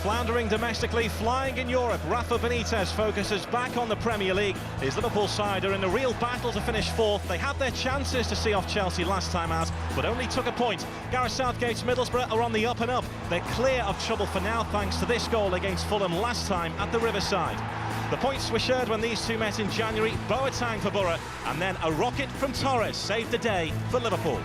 Floundering domestically, flying in Europe, Rafa Benitez focuses back on the Premier League. His Liverpool side are in a real battle to finish fourth. They had their chances to see off Chelsea last time out, but only took a point. Gareth Southgate's Middlesbrough are on the up and up. They're clear of trouble for now thanks to this goal against Fulham last time at the Riverside. The points were shared when these two met in January. Boateng for Borough, and then a rocket from Torres saved the day for Liverpool.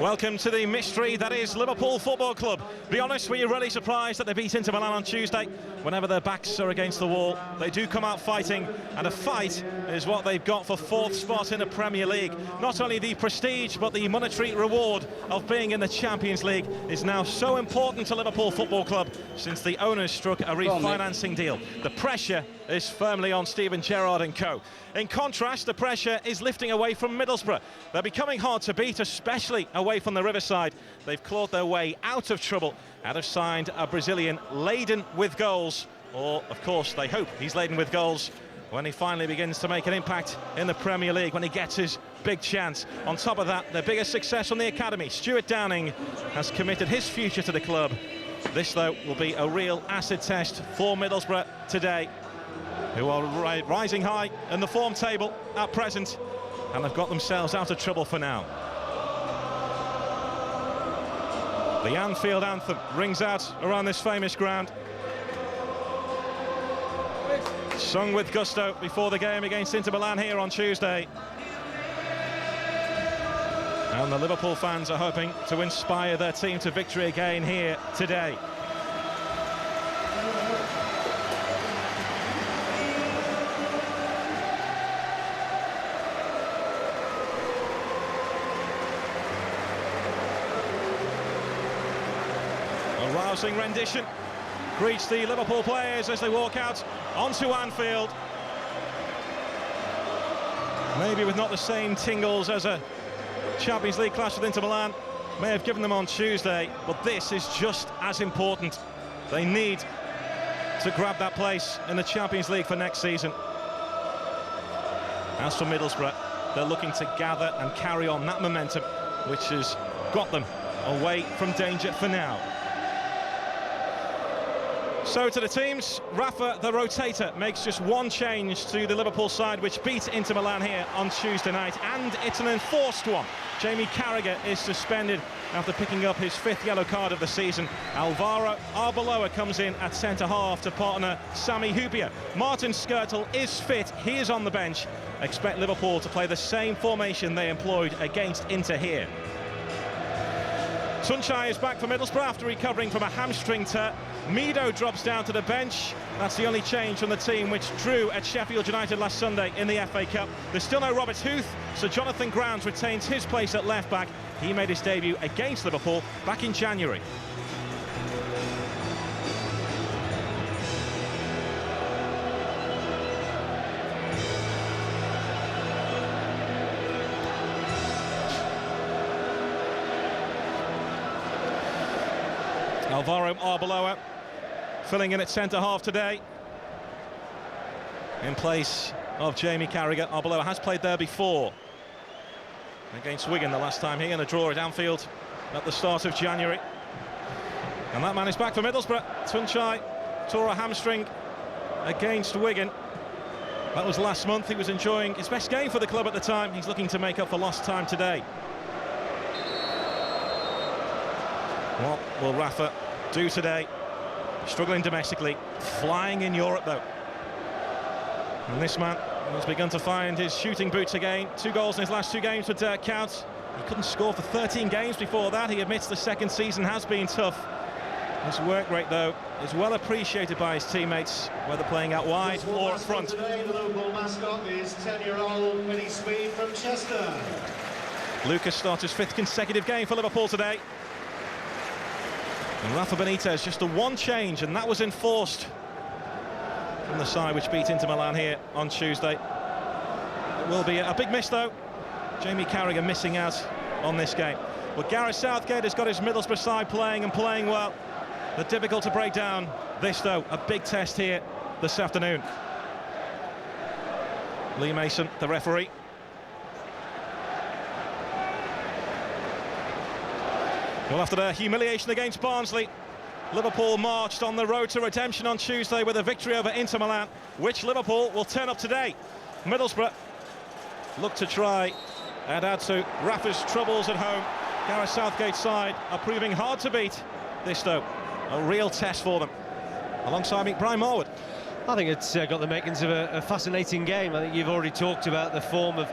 Welcome to the mystery that is Liverpool Football Club. Be honest, were you really surprised that they beat Inter Milan on Tuesday? Whenever their backs are against the wall, they do come out fighting, and a fight is what they've got for fourth spot in the Premier League. Not only the prestige, but the monetary reward of being in the Champions League is now so important to Liverpool Football Club since the owners struck a refinancing deal. The pressure is firmly on Steven Gerrard and co. In contrast, the pressure is lifting away from Middlesbrough. They're becoming hard to beat, especially away from the Riverside. They've clawed their way out of trouble and have signed a Brazilian laden with goals. Or, of course, they hope he's laden with goals when he finally begins to make an impact in the Premier League, when he gets his big chance. On top of that, their biggest success on the academy, Stuart Downing, has committed his future to the club. This, though, will be a real acid test for Middlesbrough today, who are rising high in the form table at present, and have got themselves out of trouble for now. The Anfield anthem rings out around this famous ground, sung with gusto before the game against Inter Milan here on Tuesday. And the Liverpool fans are hoping to inspire their team to victory again here today. A rousing rendition greets the Liverpool players as they walk out onto Anfield. Maybe with not the same tingles as a Champions League clash with Inter Milan may have given them on Tuesday, but this is just as important. They need to grab that place in the Champions League for next season. As for Middlesbrough, they're looking to gather and carry on that momentum which has got them away from danger for now. So to the teams, Rafa, the rotator, makes just one change to the Liverpool side, which beat Inter Milan here on Tuesday night, and it's an enforced one. Jamie Carragher is suspended after picking up his 5th yellow card of the season. Alvaro Arbeloa comes in at centre-half to partner Sami Hyypiä. Martin Skrtel is fit, he is on the bench. Expect Liverpool to play the same formation they employed against Inter here. Tuncay is back for Middlesbrough after recovering from a hamstring tear. Mido drops down to the bench. That's the only change from the team which drew at Sheffield United last Sunday in the FA Cup. There's still no Robert Huth, so Jonathan Grounds retains his place at left-back. He made his debut against Liverpool back in January. Alvaro Arbeloa filling in at centre-half today in place of Jamie Carragher. Arbeloa has played there before against Wigan the last time here, in a draw at Anfield at the start of January. And that man is back for Middlesbrough. Tuncay tore a hamstring against Wigan. That was last month. He was enjoying his best game for the club at the time. He's looking to make up for lost time today. What will Rafa do today? Struggling domestically, flying in Europe though. And this man has begun to find his shooting boots again. 2 goals in his last 2 games would count. He couldn't score for 13 games before that. He admits the second season has been tough. His work rate though is well appreciated by his teammates, whether playing out wide or up front. Today, the local mascot is 10-year-old Winnie Speed from Chester. Lucas starts his 5th consecutive game for Liverpool today. And Rafa Benitez, just the one change, and that was enforced from the side which beat Inter Milan here on Tuesday. It will be a big miss though. Jamie Carragher missing out on this game. But Gareth Southgate has got his Middlesbrough side playing and playing well. They're difficult to break down. This though, a big test here this afternoon. Lee Mason, the referee. Well, after their humiliation against Barnsley, Liverpool marched on the road to redemption on Tuesday with a victory over Inter Milan, which Liverpool will turn up today. Middlesbrough look to try and add to Rafa's troubles at home. Gareth Southgate's side are proving hard to beat. This, though, a real test for them. Alongside me, Brian Marwood. I think it's got the makings of a fascinating game. I think you've already talked about the form of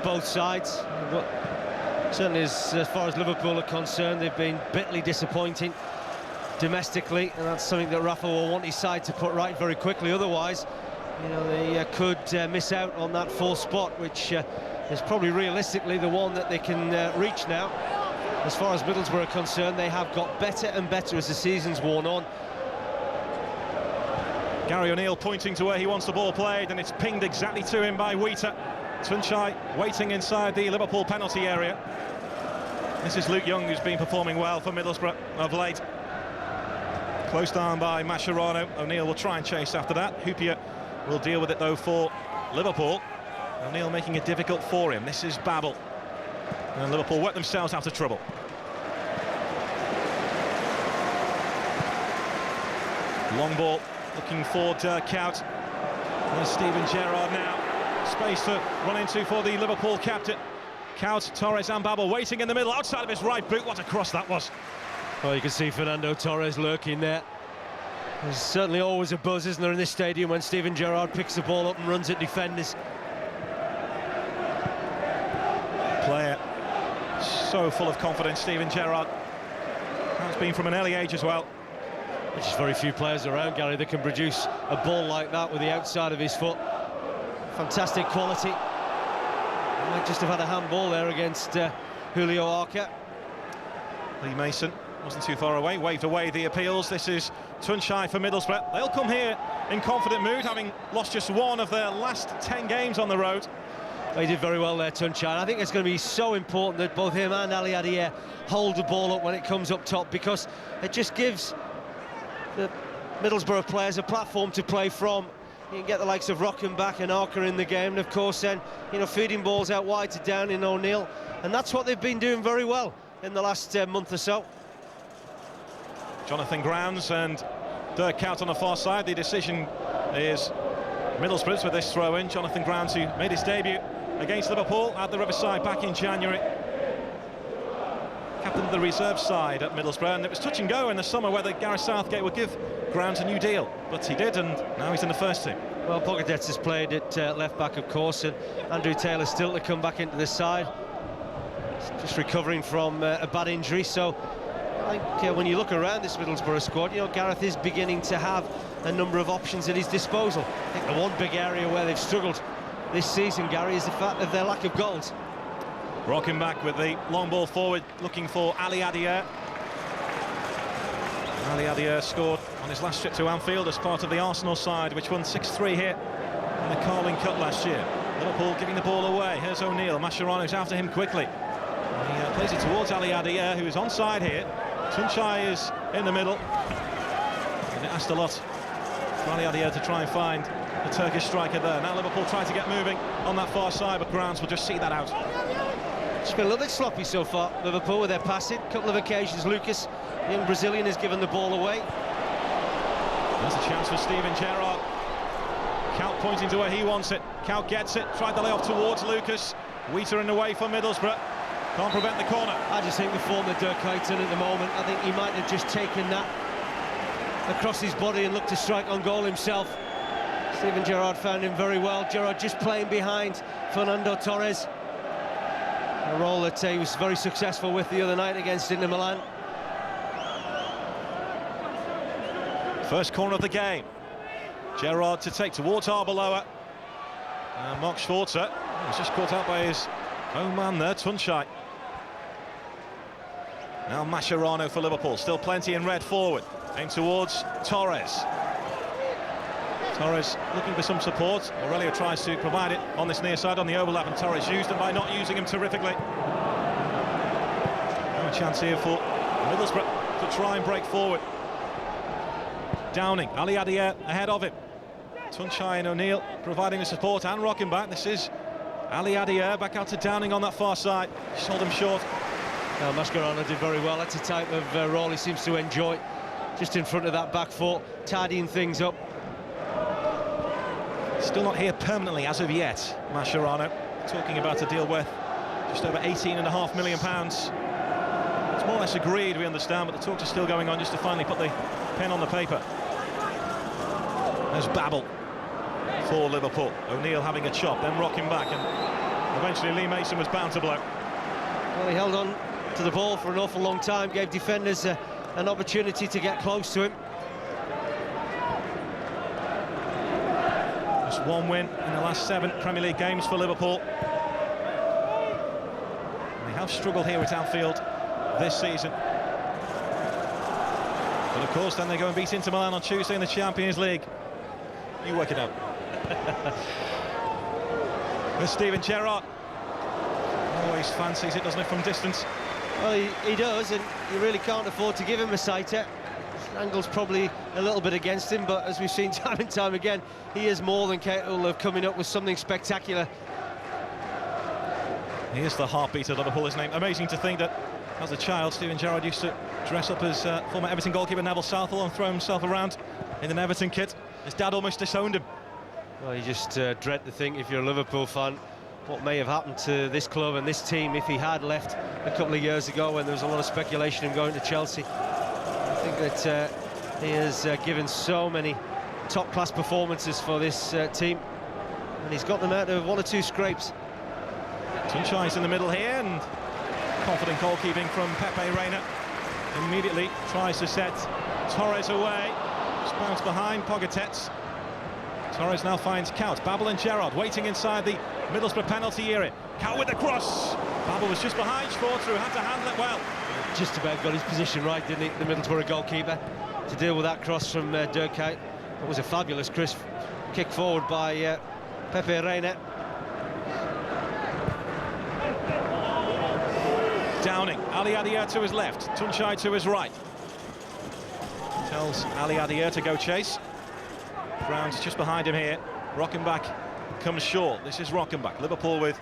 both sides. But certainly, as far as Liverpool are concerned, they've been bitterly disappointing domestically, and that's something that Rafa will want his side to put right very quickly. Otherwise, you know, they could miss out on that fourth spot, which is probably realistically the one that they can reach now. As far as Middlesbrough are concerned, they have got better and better as the season's worn on. Gary O'Neill pointing to where he wants the ball played, and it's pinged exactly to him by Wheater. Tuncay waiting inside the Liverpool penalty area. This is Luke Young, who's been performing well for Middlesbrough of late. Close down by Mascherano. O'Neill will try and chase after that. Hoopier will deal with it, though, for Liverpool. O'Neill making it difficult for him. This is Babel. And Liverpool work themselves out of trouble. Long ball, looking for Tuncay. There's Steven Gerrard now. Space to run into for the Liverpool captain. Kaut, Torres and Babel waiting in the middle, outside of his right boot. What a cross that was. Well, you can see Fernando Torres lurking there. There's certainly always a buzz, isn't there, in this stadium when Steven Gerrard picks the ball up and runs at defenders. Player so full of confidence, Steven Gerrard. That's been from an early age as well. There's just very few players around, Gary, that can produce a ball like that with the outside of his foot. Fantastic quality. He might just have had a handball there against Julio Arca. Lee Mason wasn't too far away, waved away the appeals. This is Tuncay for Middlesbrough. They'll come here in confident mood, having lost just one of their last 10 games on the road. He did very well there, Tuncay. I think it's going to be so important that both him and Ali Adier hold the ball up when it comes up top, because it just gives the Middlesbrough players a platform to play from. You can get the likes of Rockenbach and Arca in the game, and of course then, you know, feeding balls out wide to Down in O'Neill, and that's what they've been doing very well in the last month or so. Jonathan Grounds and Dirk Kuyt on the far side. The decision is Middlesbrough's with this throw-in. Jonathan Grounds, who made his debut against Liverpool at the Riverside back in January. Captain of the reserve side at Middlesbrough, and it was touch and go in the summer whether Gareth Southgate would give Grounds a new deal, but he did, and now he's in the first team. Well, Pogatetz has played at left-back, of course, and Andrew Taylor still to come back into the side. Just recovering from a bad injury, so I think when you look around this Middlesbrough squad, you know, Gareth is beginning to have a number of options at his disposal. I think the one big area where they've struggled this season, Gary, is the fact of their lack of goals. Rocking back with the long ball forward, looking for Ali Adier. Ali Adier scored on his last trip to Anfield as part of the Arsenal side, which won 6-3 here in the Carling Cup last year. Liverpool giving the ball away. Here's O'Neill. Mascherano's after him quickly. He plays it towards Ali Adier, who is onside here. Tuncay is in the middle. And it asked a lot for Ali Adier to try and find the Turkish striker there. Now Liverpool try to get moving on that far side, but Grounds will just see that out. It's been a little bit sloppy so far, Liverpool, with their passing. A couple of occasions, Lucas, the young Brazilian, has given the ball away. There's a chance for Steven Gerrard. Kaut pointing to where he wants it. Kaut gets it, tried the layoff towards Lucas. Wheater in the way for Middlesbrough. Can't prevent the corner. I just think the form of Dirk Kuyt at the moment, I think he might have just taken that across his body and looked to strike on goal himself. Steven Gerrard found him very well. Gerrard just playing behind Fernando Torres. A role that he was very successful with the other night against Inter Milan. First corner of the game. Gerrard to take towards Arbeloa. And Mark Schwarzer was just caught out by his own man there, Tuncay. Now Mascherano for Liverpool, still plenty in red forward. Aimed towards Torres. Torres looking for some support. Aurelio tries to provide it on this near side on the overlap, and Torres used it by not using him terrifically. Now a chance here for Middlesbrough to try and break forward. Downing, Ali Adier ahead of him. Tuncay and O'Neill providing the support and rocking back. This is Ali Adier back out to Downing on that far side. Sold him short. Mascherano did very well. That's a type of role he seems to enjoy. Just in front of that back four, tidying things up. Still not here permanently as of yet, Mascherano. Talking about a deal worth just over £18.5 million. It's more or less agreed, we understand, but the talks are still going on just to finally put the pen on the paper. There's Babel for Liverpool. O'Neill having a chop, then rocking back, and eventually Lee Mason was bound to blow. Well, he held on to the ball for an awful long time, gave defenders an opportunity to get close to him. Just one win in the last 7 Premier League games for Liverpool. They have struggled here at Anfield this season. But of course, then they go and beat Inter Milan on Tuesday in the Champions League. You work it out. There's Steven Gerrard. Always fancies it, doesn't it, from distance? Well, he does, and you really can't afford to give him a sighter. Angle's probably a little bit against him, but as we've seen time and time again, he is more than capable of coming up with something spectacular. He is the heartbeat of Liverpool, isn't he? Amazing to think that as a child, Steven Gerrard used to dress up as former Everton goalkeeper Neville Southall and throw himself around in an Everton kit. His dad almost disowned him. Well, you just dread to think, if you're a Liverpool fan, what may have happened to this club and this team if he had left a couple of years ago when there was a lot of speculation of him going to Chelsea. I think that he has given so many top-class performances for this team, and he's got them out of 1 or 2 scrapes. Tuncay's in the middle here, and confident goalkeeping from Pepe Reina. Immediately tries to set Torres away. Just bounced behind Pogatetz. Torres now finds Kaut. Babel and Gerrard waiting inside the Middlesbrough penalty area. Kaut with the cross. Babel was just behind, fought through, had to handle it well. Just about got his position right, didn't he, the Middlesbrough goalkeeper, to deal with that cross from Tuncay. It was a fabulous kick forward by Pepe Reina. Downing, Ali Adier to his left, Tuncay to his right. Tells Ali Adier to go chase. Brown's just behind him here. Rockenbach comes short. This is Rockenbach. Liverpool with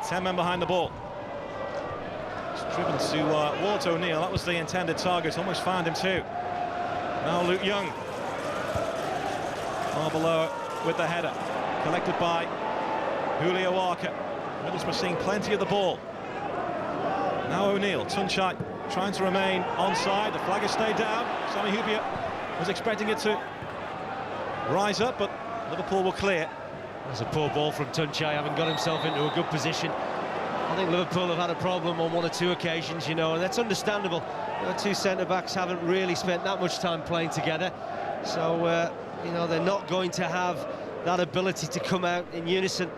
10 men behind the ball. It's driven towards O'Neill. That was the intended target. Almost found him too. Now Luke Young. Far below with the header. Collected by Julio Walker. Middlesbrough seeing plenty of the ball. Now O'Neill. Tuncay trying to remain onside. The flag has stayed down. Sami Hyypiä was expecting it to rise up, but Liverpool will clear. There's a poor ball from Tuncay, having got himself into a good position. I think Liverpool have had a problem on 1 or 2 occasions, you know, and that's understandable. The 2 centre-backs haven't really spent that much time playing together, so, you know, they're not going to have that ability to come out in unison.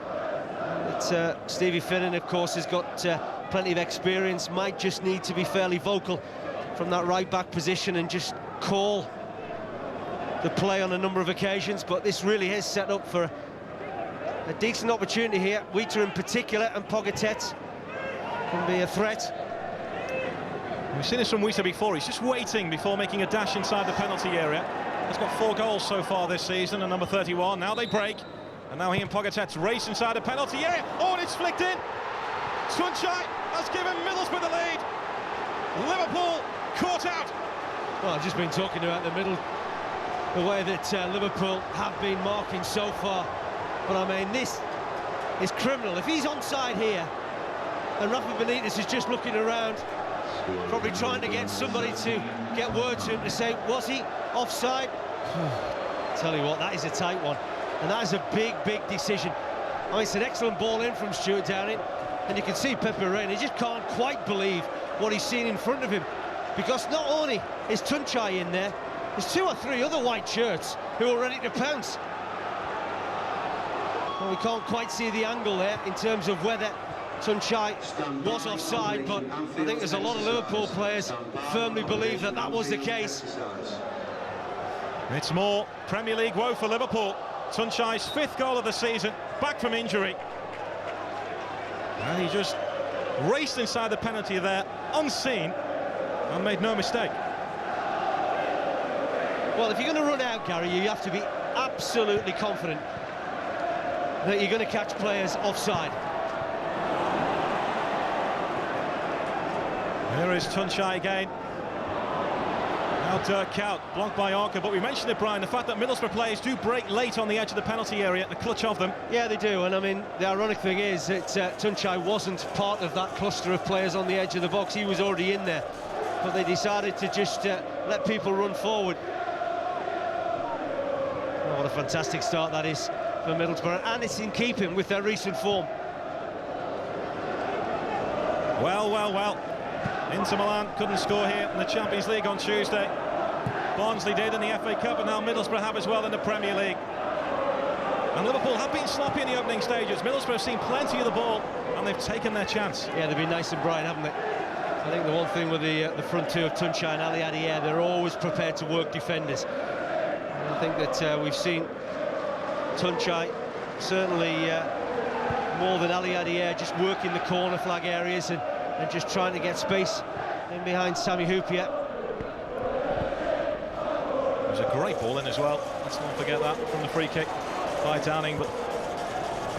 But Stevie Finnan, of course, has got plenty of experience, might just need to be fairly vocal from that right-back position and just call the play on a number of occasions, but this really is set up for a decent opportunity here. Wheater in particular, and Pogatetz can be a threat. We've seen this from Wheater before. He's just waiting before making a dash inside the penalty area. He's got 4 goals so far this season, and number 31. Now they break, and now he and Pogatetz race inside the penalty area. Oh, and it's flicked in. Tuncay has given Middlesbrough the lead. Liverpool caught out. Well, I've just been talking about the way that Liverpool have been marking so far, but I mean, this is criminal. If he's onside here and Rafa Benitez is just looking around, probably trying to get somebody to get word to him to say, was he offside? Tell you what, that is a tight one, and that is a big decision. I mean, it's an excellent ball in from Stuart Downing, and you can see Pepe Reina, he just can't quite believe what he's seen in front of him, because not only is Tuncay in there, there's 2 or 3 other white shirts who are ready to pounce. Well, we can't quite see the angle there in terms of whether Tuncay was offside, but I think there's a lot of Liverpool players firmly believe that that was the case. It's more Premier League woe for Liverpool. Tuncay's 5th goal of the season, back from injury. And he just raced inside the penalty there, unseen, and made no mistake. Well, if you're going to run out, Gary, you have to be absolutely confident that you're going to catch players offside. Here is Tuncay again. Now Tuncay, blocked by Arca, but we mentioned it, Brian, the fact that Middlesbrough players do break late on the edge of the penalty area, a clutch of them. Yeah, they do, and I mean, the ironic thing is that Tuncay wasn't part of that cluster of players on the edge of the box. He was already in there, but they decided to just let people run forward. Oh, what a fantastic start that is for Middlesbrough, and it's in keeping with their recent form. Well. Inter Milan couldn't score here in the Champions League on Tuesday. Barnsley did in the FA Cup, and now Middlesbrough have as well in the Premier League. And Liverpool have been sloppy in the opening stages. Middlesbrough have seen plenty of the ball, and they've taken their chance. Yeah, they've been nice and bright, haven't they? I think the one thing with the front two of Tuncay and Ali Adier, they're always prepared to work defenders. And I think that we've seen Tuncay certainly more than Ali Adier just working the corner flag areas and just trying to get space in behind Sami Hyypiä. It was a great ball in as well. Let's not forget that from the free kick by Downing. But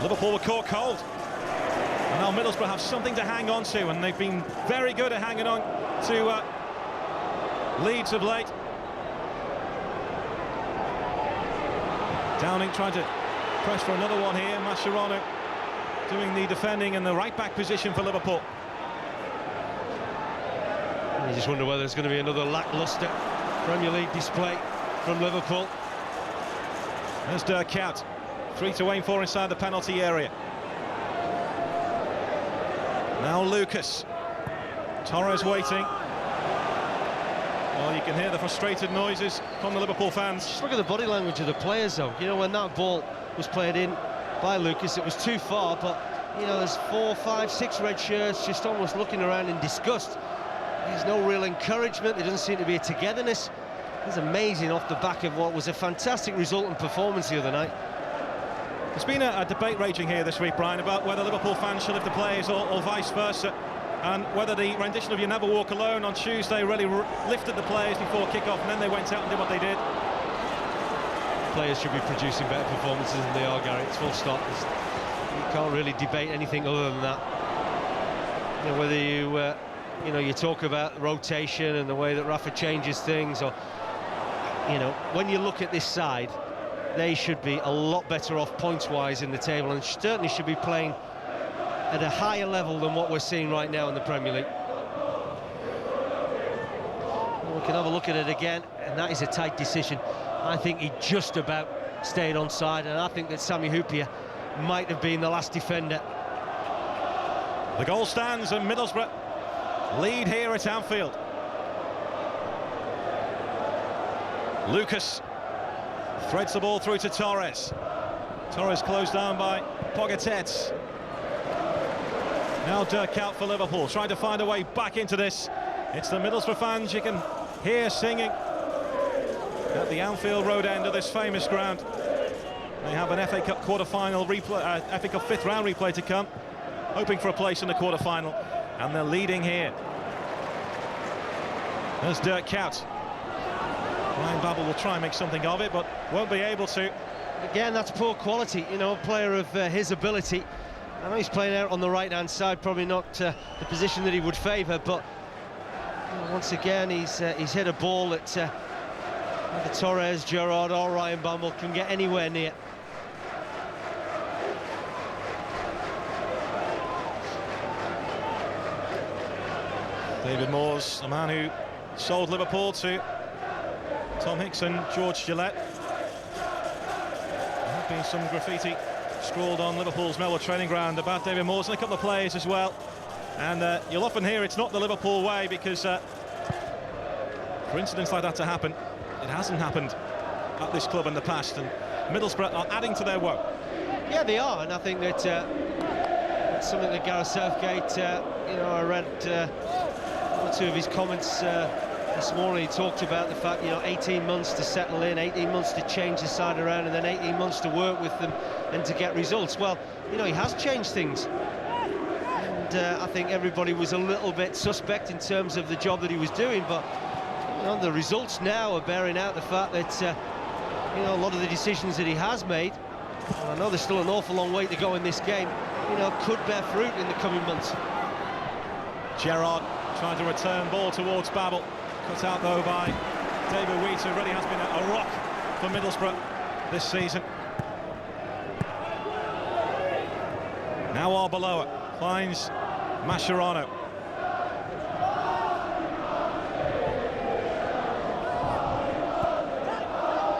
Liverpool were caught cold. And now Middlesbrough have something to hang on to, and they've been very good at hanging on to leads of late. Downing trying to press for another one here. Mascherano doing the defending in the right-back position for Liverpool. You just wonder whether there's going to be another lacklustre Premier League display from Liverpool. There's Tuncay, 3 to aim for inside the penalty area. Now Lucas. Torres waiting. Well, you can hear the frustrated noises from the Liverpool fans. Just look at the body language of the players, though. You know, when that ball was played in by Lucas, it was too far, but, you know, there's 4, 5, 6 red shirts just almost looking around in disgust. There's no real encouragement. There doesn't seem to be a togetherness. It's amazing off the back of what was a fantastic result and performance the other night. There's been a debate raging here this week, Brian, about whether Liverpool fans should lift the players or vice versa, and whether the rendition of You Never Walk Alone on Tuesday really lifted the players before kick-off, and then they went out and did what they did. Players should be producing better performances than they are, Gary. It's full stop. You can't really debate anything other than that. You know, whether you talk about rotation and the way that Rafa changes things, or, you know, when you look at this side, they should be a lot better off points-wise in the table, and certainly should be playing at a higher level than what we're seeing right now in the Premier League. We can have a look at it again, and that is a tight decision. I think he just about stayed onside, and I think that Sami Hyypiä might have been the last defender. The goal stands, and Middlesbrough lead here at Anfield. Lucas threads the ball through to Torres. Torres closed down by Pogatetz. Now Tuncay for Liverpool, trying to find a way back into this. It's the Middlesbrough fans you can hear singing at the Anfield Road end of this famous ground. They have an FA Cup quarter-final replay, FA Cup fifth round replay to come, hoping for a place in the quarter-final, and they're leading here. There's Tuncay. Ryan Babel will try and make something of it, but won't be able to. Again, that's poor quality, you know, a player of his ability. I know he's playing out on the right-hand side, probably not the position that he would favour, but you know, once again, he's hit a ball that either Torres, Gerrard or Ryan Babel can get anywhere near. David Moores, a man who sold Liverpool to Tom Hicks and George Gillette. There have been some graffiti scrawled on Liverpool's Melwood training ground about David Moores, and a couple of players as well. And you'll often hear it's not the Liverpool way, because for incidents like that to happen, it hasn't happened at this club in the past, and Middlesbrough are adding to their woe. Yeah, they are, and I think that it's something that Gareth Southgate, you know, I read one or two of his comments this morning. He talked about the fact, you know, 18 months to settle in, 18 months to change the side around, and then 18 months to work with them and to get results. Well, you know, he has changed things, and I think everybody was a little bit suspect in terms of the job that he was doing, but you know, the results now are bearing out the fact that you know, a lot of the decisions that he has made, and I know there's still an awful long way to go in this game, you know, could bear fruit in the coming months. Gerrard trying to return ball towards Babel, cut out though by David Wheat, who really has been a rock for Middlesbrough this season. Now Arbeloa finds Mascherano.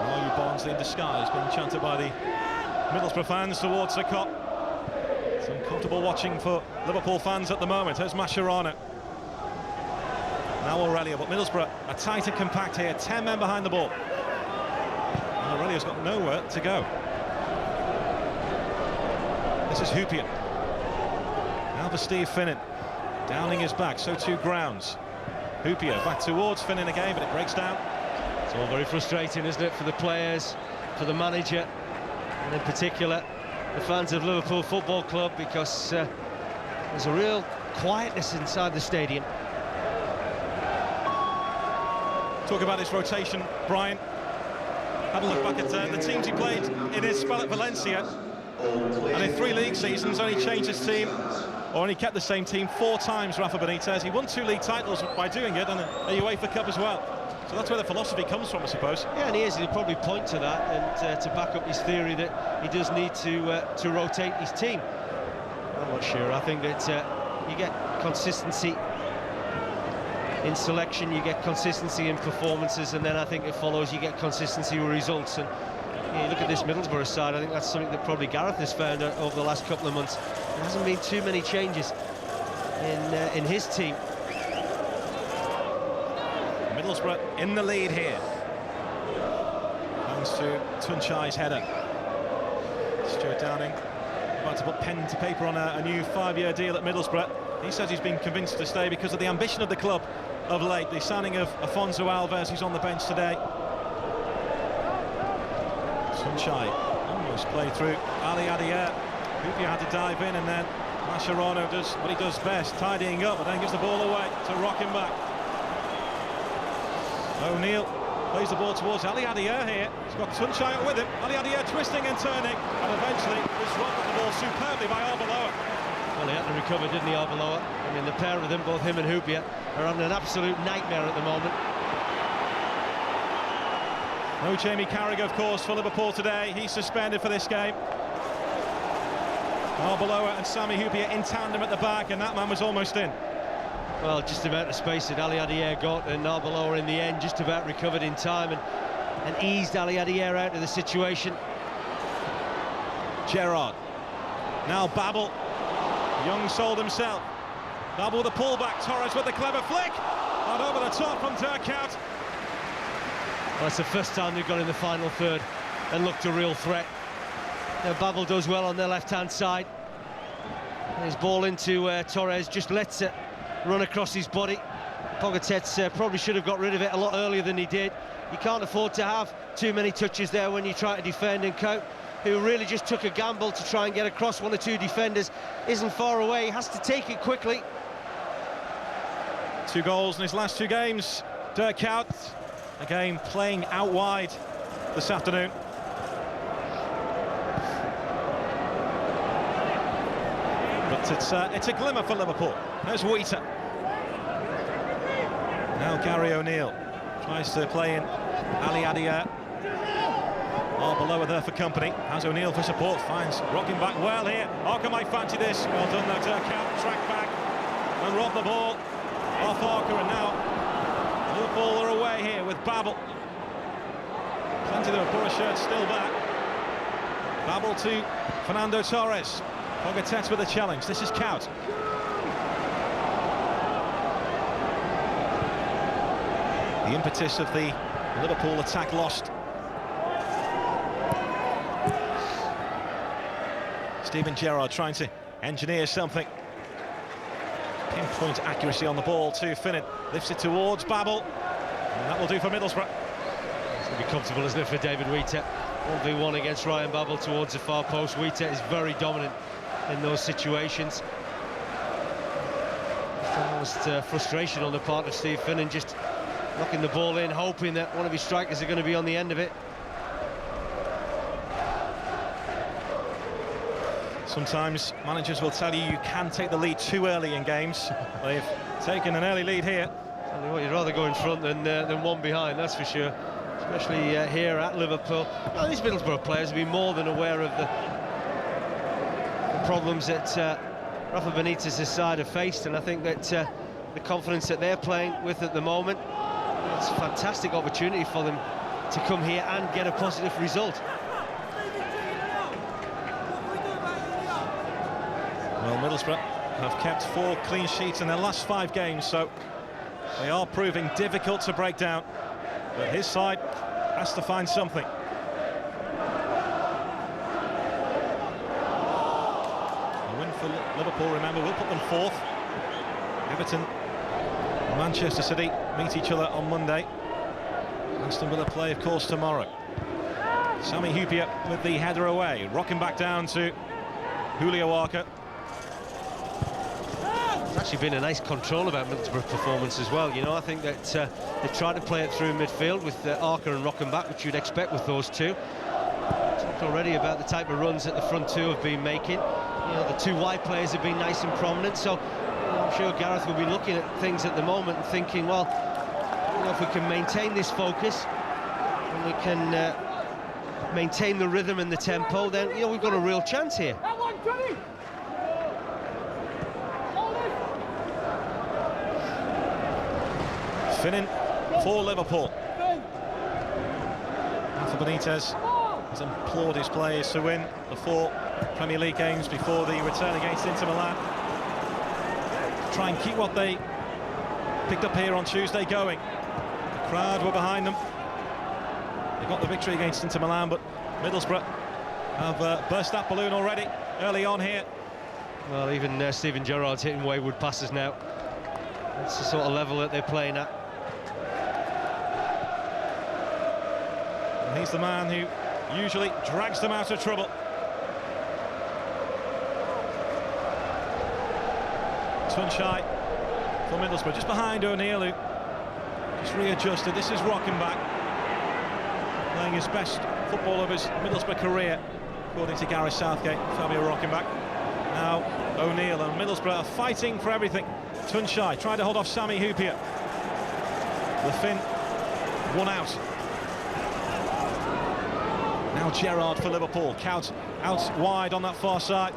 Oh, you Barnsley in disguise, being chanted by the Middlesbrough fans towards the Kop. It's uncomfortable watching for Liverpool fans at the moment. There's Mascherano. Now Aurelio, but Middlesbrough are tight and compact here, 10 men behind the ball. And Aurelio's got nowhere to go. This is Hyypiä. Now for Steve Finnan. Downing his back, so too Grounds. Hyypiä back towards Finnan again, but it breaks down. It's all very frustrating, isn't it, for the players, for the manager, and in particular the fans of Liverpool Football Club, because there's a real quietness inside the stadium. Talk about this rotation, Brian. Have a look back at the teams he played in his spell at Valencia, and in 3 league seasons only changed his team, or only kept the same team 4 times. Rafa Benitez, he won 2 league titles by doing it, and a UEFA Cup as well. So that's where the philosophy comes from, I suppose. Yeah, and he'll probably point to that, and to back up his theory that he does need to rotate his team. I'm not sure. I think that you get consistency in selection, you get consistency in performances, and then I think it follows, you get consistency with results. And you look at this Middlesbrough side, I think that's something that probably Gareth has found over the last couple of months. There hasn't been too many changes in his team. Middlesbrough in the lead here. Thanks to Tuncay's header. Stuart Downing about to put pen to paper on a new 5-year deal at Middlesbrough. He says he's been convinced to stay because of the ambition of the club of late. The signing of Afonso Alves, who's on the bench today. Tuncay almost played through Ali Adier. Hyypiä had to dive in, and then Mascherano does what he does best, tidying up, and then gives the ball away to rock him back. O'Neill plays the ball towards Ali Adier here. He's got Tuncay with him. Ali Adier twisting and turning, and eventually was robbed of the ball superbly by Arbeloa. Well, he had to recover, didn't he, Arbeloa? I mean, the pair of them, both him and Hyypiä, are having an absolute nightmare at the moment. No Jamie Carragher, of course, for Liverpool today. He's suspended for this game. Arbeloa and Sami Hyypiä in tandem at the back, and that man was almost in. Well, just the amount of space that Ali Adier got, and Arbeloa in the end just about recovered in time and eased Ali Adier out of the situation. Gerrard. Now Babel. Young sold himself. Babel with a pullback. Torres with the clever flick. And over the top from Tuncay. Well, that's the first time they've got in the final third and looked a real threat. Now Babel does well on their left-hand side. His ball into Torres, just lets it run across his body. Pogatet's probably should have got rid of it a lot earlier than he did. You can't afford to have too many touches there when you try to defend, and Cope, who really just took a gamble to try and get across 1 or 2 defenders, isn't far away. He has to take it quickly. 2 goals in his last 2 games. Dirk Kuyt, again playing out wide this afternoon. But it's a glimmer for Liverpool. There's Wheat. Now Gary O'Neill tries to play in Ali Adier. Arbeloa there for company. Has O'Neill for support. Finds rocking back well here. Arca might fancy this. Well done though. Dirk Kuyt track back and rob the ball off Arca, and now Liverpool are away here with Babel. Plenty of the Borough shirts still back. Babel to Fernando Torres. Pogatet with a challenge. This is Kuyt. The impetus of the Liverpool attack lost. Steven Gerrard trying to engineer something. Pinpoint accuracy on the ball to Finnan. Lifts it towards Babel. And that will do for Middlesbrough. It's going to be comfortable, isn't it, for David Wheat? 1v1 against Ryan Babel towards the far post. Wheat is very dominant in those situations. Almost frustration on the part of Steve Finnan, just knocking the ball in, hoping that one of his strikers are going to be on the end of it. Sometimes managers will tell you can take the lead too early in games. They've taken an early lead here. Tell you what, you'd rather go in front than one behind, that's for sure. Especially here at Liverpool. Well, these Middlesbrough players have been more than aware of the problems that Rafa Benitez's side have faced, and I think that the confidence that they're playing with at the moment, it's a fantastic opportunity for them to come here and get a positive result. Well, Middlesbrough have kept 4 clean sheets in their last 5 games, so they are proving difficult to break down. But his side has to find something. A win for Liverpool, remember, will put them 4th. Everton and Manchester City meet each other on Monday. Aston Villa play, of course, tomorrow. Sami Hyypiä with the header away, rocking back down to Julio Walker. It's actually been a nice control about Middlesbrough's performance as well. You know, I think that they tried to play it through midfield with Arca and Rockenbach, which you'd expect with those two. Talked already about the type of runs that the front two have been making. You know, the 2 wide players have been nice and prominent, so I'm sure Gareth will be looking at things at the moment and thinking, well, you know, if we can maintain this focus and we can maintain the rhythm and the tempo, then, you know, we've got a real chance here. Finning for Liverpool. Rafa Benitez has implored his players to win the 4 Premier League games before the return against Inter Milan. Try and keep what they picked up here on Tuesday going. The crowd were behind them. They got the victory against Inter Milan, but Middlesbrough have burst that balloon already early on here. Well, even Steven Gerrard's hitting wayward passes now. That's the sort of level that they're playing at. And he's the man who usually drags them out of trouble. Tuncay for Middlesbrough, just behind O'Neill, who just readjusted. This is Rockenbach, playing his best football of his Middlesbrough career, according to Gareth Southgate. Fabio Rockenbach. Now O'Neill, and Middlesbrough are fighting for everything. Tuncay tried to hold off Sami Hyypiä. The Finn won out. Now Gerrard for Liverpool. Kaut out wide on that far side.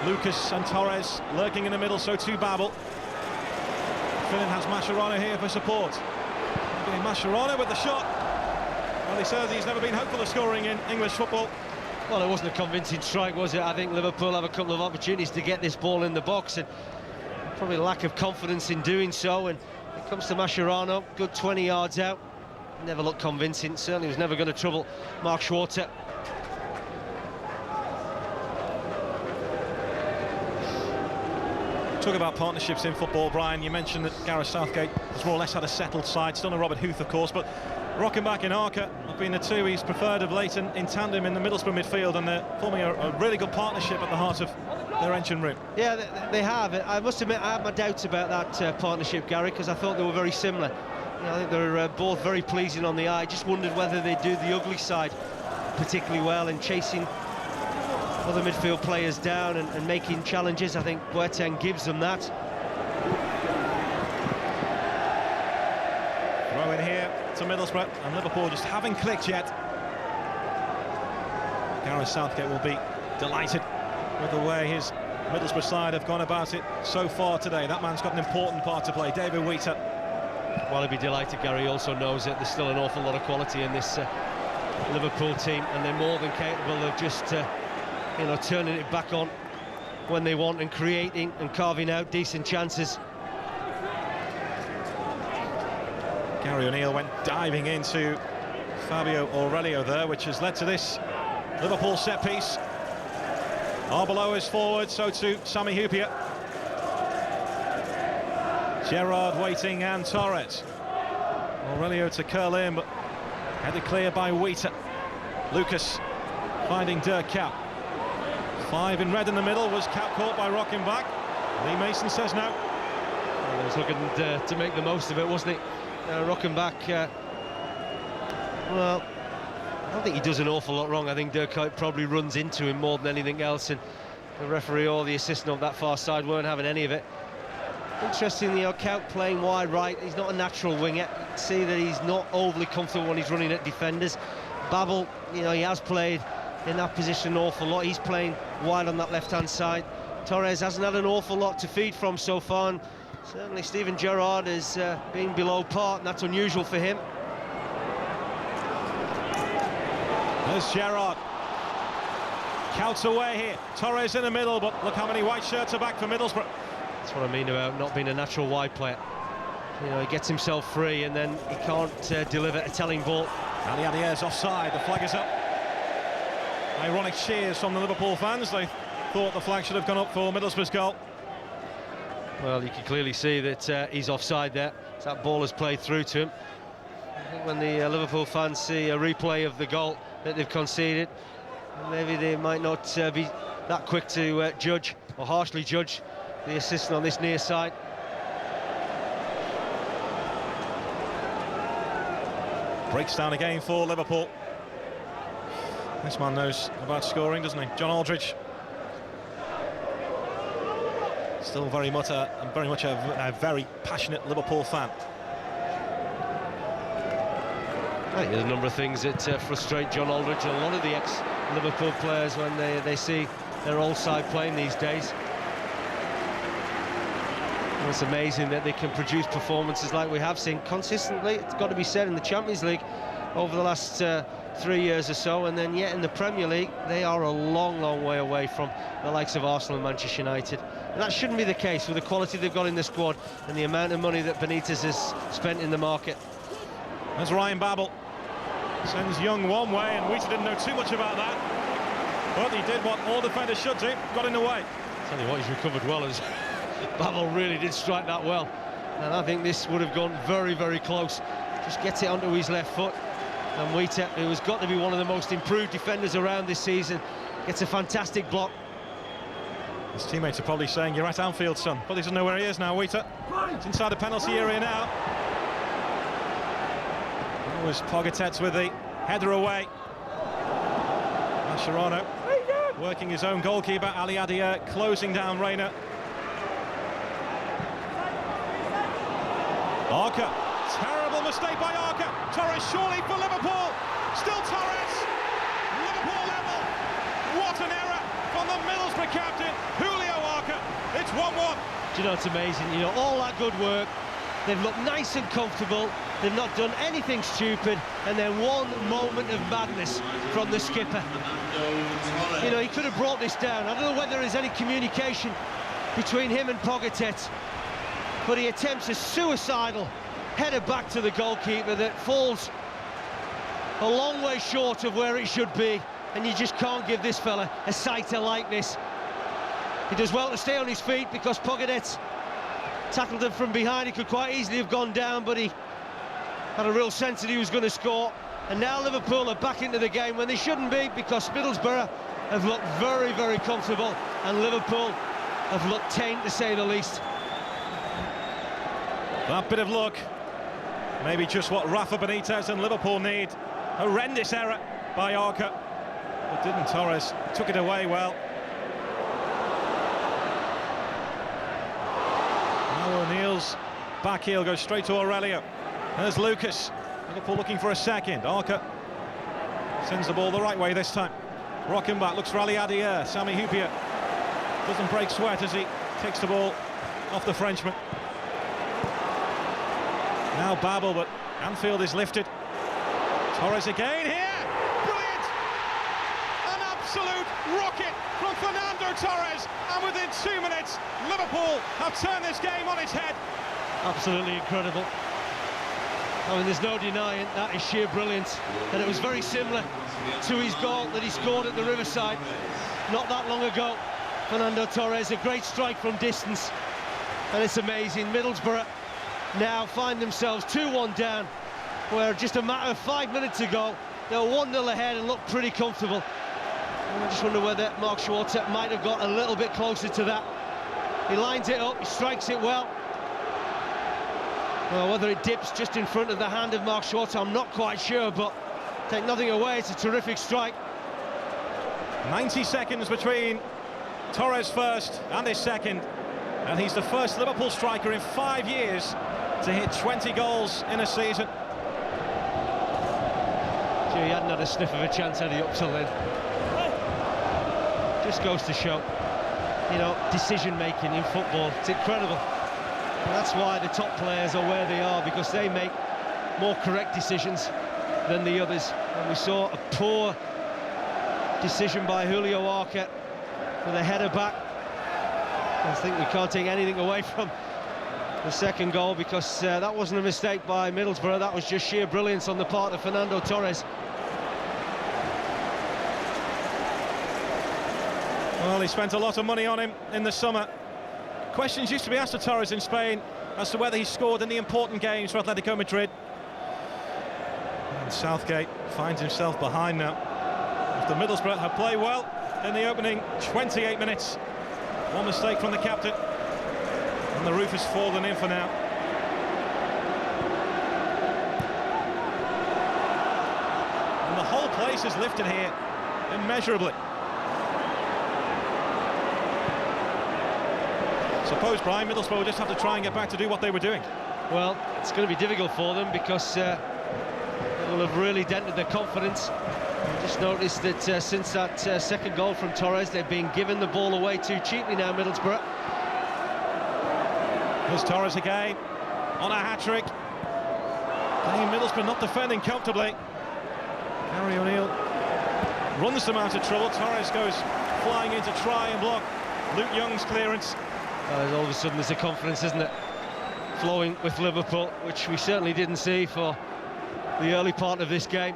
Lucas and Torres lurking in the middle, so too Babel. Finland has Mascherano here for support. Mascherano with the shot. Well, he says he's never been hopeful of scoring in English football. Well, it wasn't a convincing strike, was it? I think Liverpool have a couple of opportunities to get this ball in the box, and probably lack of confidence in doing so. And it comes to Mascherano, good 20 yards out. Never looked convincing. Certainly was never going to trouble Mark Schwarzer. Talk about partnerships in football, Brian. You mentioned that Gareth Southgate has more or less had a settled side. Still no Robert Huth, of course, but Rockenbach and Arca have been the 2 he's preferred of late in tandem in the Middlesbrough midfield, and they're forming a really good partnership at the heart of their engine room. Yeah, they have. I must admit, I had my doubts about that partnership, Gary, because I thought they were very similar. You know, I think they're both very pleasing on the eye. Just wondered whether they do the ugly side particularly well in chasing other midfield players down and making challenges. I think Boateng gives them that. Throw in here to Middlesbrough, and Liverpool just haven't clicked yet. Gareth Southgate will be delighted with the way his Middlesbrough side have gone about it so far today. That man's got an important part to play, David Wheater. Well, he'd be delighted. Gary also knows that there's still an awful lot of quality in this Liverpool team, and they're more than capable of just you know, turning it back on when they want and creating and carving out decent chances. Gary O'Neill went diving into Fabio Aurelio there, which has led to this Liverpool set piece. Arbeloa is forward, so too Sami Hyypiä. Gerrard waiting, and Torres. Aurelio to curl in, but headed clear by Wheater. Lucas finding Dirk Kuyt. 5 in red in the middle. Was Kuyt caught by Rockenbach? Lee Mason says no. Well, he was looking to make the most of it, wasn't he? Rockenbach, well, I don't think he does an awful lot wrong. I think Dirk Kuyt probably runs into him more than anything else, and The referee or the assistant of that far side weren't having any of it. Interestingly, Count playing wide right. He's not a natural winger. You can see that he's not overly comfortable when he's running at defenders. Babel, you know, he has played in that position an awful lot. He's playing wide on that left-hand side. Torres hasn't had an awful lot to feed from so far, and certainly Steven Gerrard has been below par, and that's unusual for him. There's Gerrard. Counts away here. Torres in the middle, but look how many white shirts are back for Middlesbrough. That's what I mean about not being a natural wide player. You know, he gets himself free and then he can't deliver a telling ball. Ali Adier's offside, the flag is up. Ironic cheers from the Liverpool fans. They thought the flag should have gone up for Middlesbrough's goal. Well, you can clearly see that he's offside there. So that ball has played through to him. I think when the Liverpool fans see a replay of the goal that they've conceded, maybe they might not be that quick to judge or harshly judge the assistant on this near side. Breaks down again for Liverpool. This man knows about scoring, doesn't he? John Aldridge. Still very much a very passionate Liverpool fan. I think there's a number of things that frustrate John Aldridge and a lot of the ex-Liverpool players when they see their old side playing these days. And it's amazing that they can produce performances like we have seen consistently. It's got to be said, in the Champions League over the last 3 years or so, and then yet in the Premier League they are a long way away from the likes of Arsenal and Manchester United, and that shouldn't be the case with the quality they've got in the squad and the amount of money that Benitez has spent in the market. There's Ryan Babel. Sends Young one way, and Wheater didn't know too much about that, but he did what all defenders should do, got in the way. Tell you what, he's recovered well, as Babel really did strike that well, and I think this would have gone very close. Just gets it onto his left foot, and Wheater, who has got to be one of the most improved defenders around this season, gets a fantastic block. His teammates are probably saying, "You're at Anfield, son." But he doesn't know where he is now, Wheater. He's inside the penalty area now. That was Pogatetz with the header away. Mascherano working his own goalkeeper, Ali Adier, closing down Reina. Arca, terrible mistake by Arca. Torres surely for Liverpool. Still Torres. Liverpool level. What an error from the Middlesbrough captain, Julio Arca. It's 1-1. Do you know, it's amazing, you know, all that good work, they've looked nice and comfortable, they've not done anything stupid, and then one moment of madness from the skipper. You know, he could have brought this down. I don't know whether there's any communication between him and Pogatetz, but he attempts a suicidal header back to the goalkeeper that falls a long way short of where it should be, and you just can't give this fella a sighter like this. He does well to stay on his feet because Pogatetz tackled him from behind. He could quite easily have gone down, but he had a real sense that he was going to score. And now Liverpool are back into the game when they shouldn't be, because Middlesbrough have looked very comfortable and Liverpool have looked tame, to say the least. That bit of luck, maybe just what Rafa Benitez and Liverpool need. Horrendous error by Arca, but didn't Torres, took it away well. Now O'Neill's back heel goes straight to Aurelio. There's Lucas. Liverpool looking for a second. Arca sends the ball the right way this time. Rocking back, looks for Ali Adier. Sami Hyypiä doesn't break sweat as he takes the ball off the Frenchman. Now Babel, but Anfield is lifted. Torres again here. Brilliant! An absolute rocket from Fernando Torres, and within 2 minutes Liverpool have turned this game on its head. Absolutely incredible. I mean, there's no denying that is sheer brilliance, and it was very similar to his goal that he scored at the Riverside not that long ago. Fernando Torres, a great strike from distance, and it's amazing. Middlesbrough now find themselves 2-1 down, where just a matter of 5 minutes ago they were 1-0 ahead and looked pretty comfortable. And I just wonder whether Mark Schwarzer might have got a little bit closer to that. He lines it up, he strikes it well. Well, whether it dips just in front of the hand of Mark Schwarzer, I'm not quite sure, but take nothing away, it's a terrific strike. 90 seconds between Torres first and his second, and he's the first Liverpool striker in 5 years to hit 20 goals in a season. He hadn't had a sniff of a chance, had he, up till then. Just goes to show, you know, decision-making in football, it's incredible. And that's why the top players are where they are, because they make more correct decisions than the others. And we saw a poor decision by Julio Arca with a header back. I think we can't take anything away from the second goal, because that wasn't a mistake by Middlesbrough, that was just sheer brilliance on the part of Fernando Torres. Well, he spent a lot of money on him in the summer. Questions used to be asked to Torres in Spain as to whether he scored in the important games for Atletico Madrid. And Southgate finds himself behind now, after Middlesbrough have played well in the opening 28 minutes. One mistake from the captain, and the roof has fallen in for now. And the whole place is lifted here immeasurably. Suppose, Brian, Middlesbrough will just have to try and get back to do what they were doing. Well, it's going to be difficult for them, because it will have really dented their confidence. I just noticed that since that second goal from Torres, they've been giving the ball away too cheaply now, Middlesbrough. Here's Torres again, on a hat-trick. Middlesbrough not defending comfortably. Gary O'Neill runs them out of trouble. Torres goes flying in to try and block Luke Young's clearance. All of a sudden there's a confidence, isn't it, flowing with Liverpool, which we certainly didn't see for the early part of this game.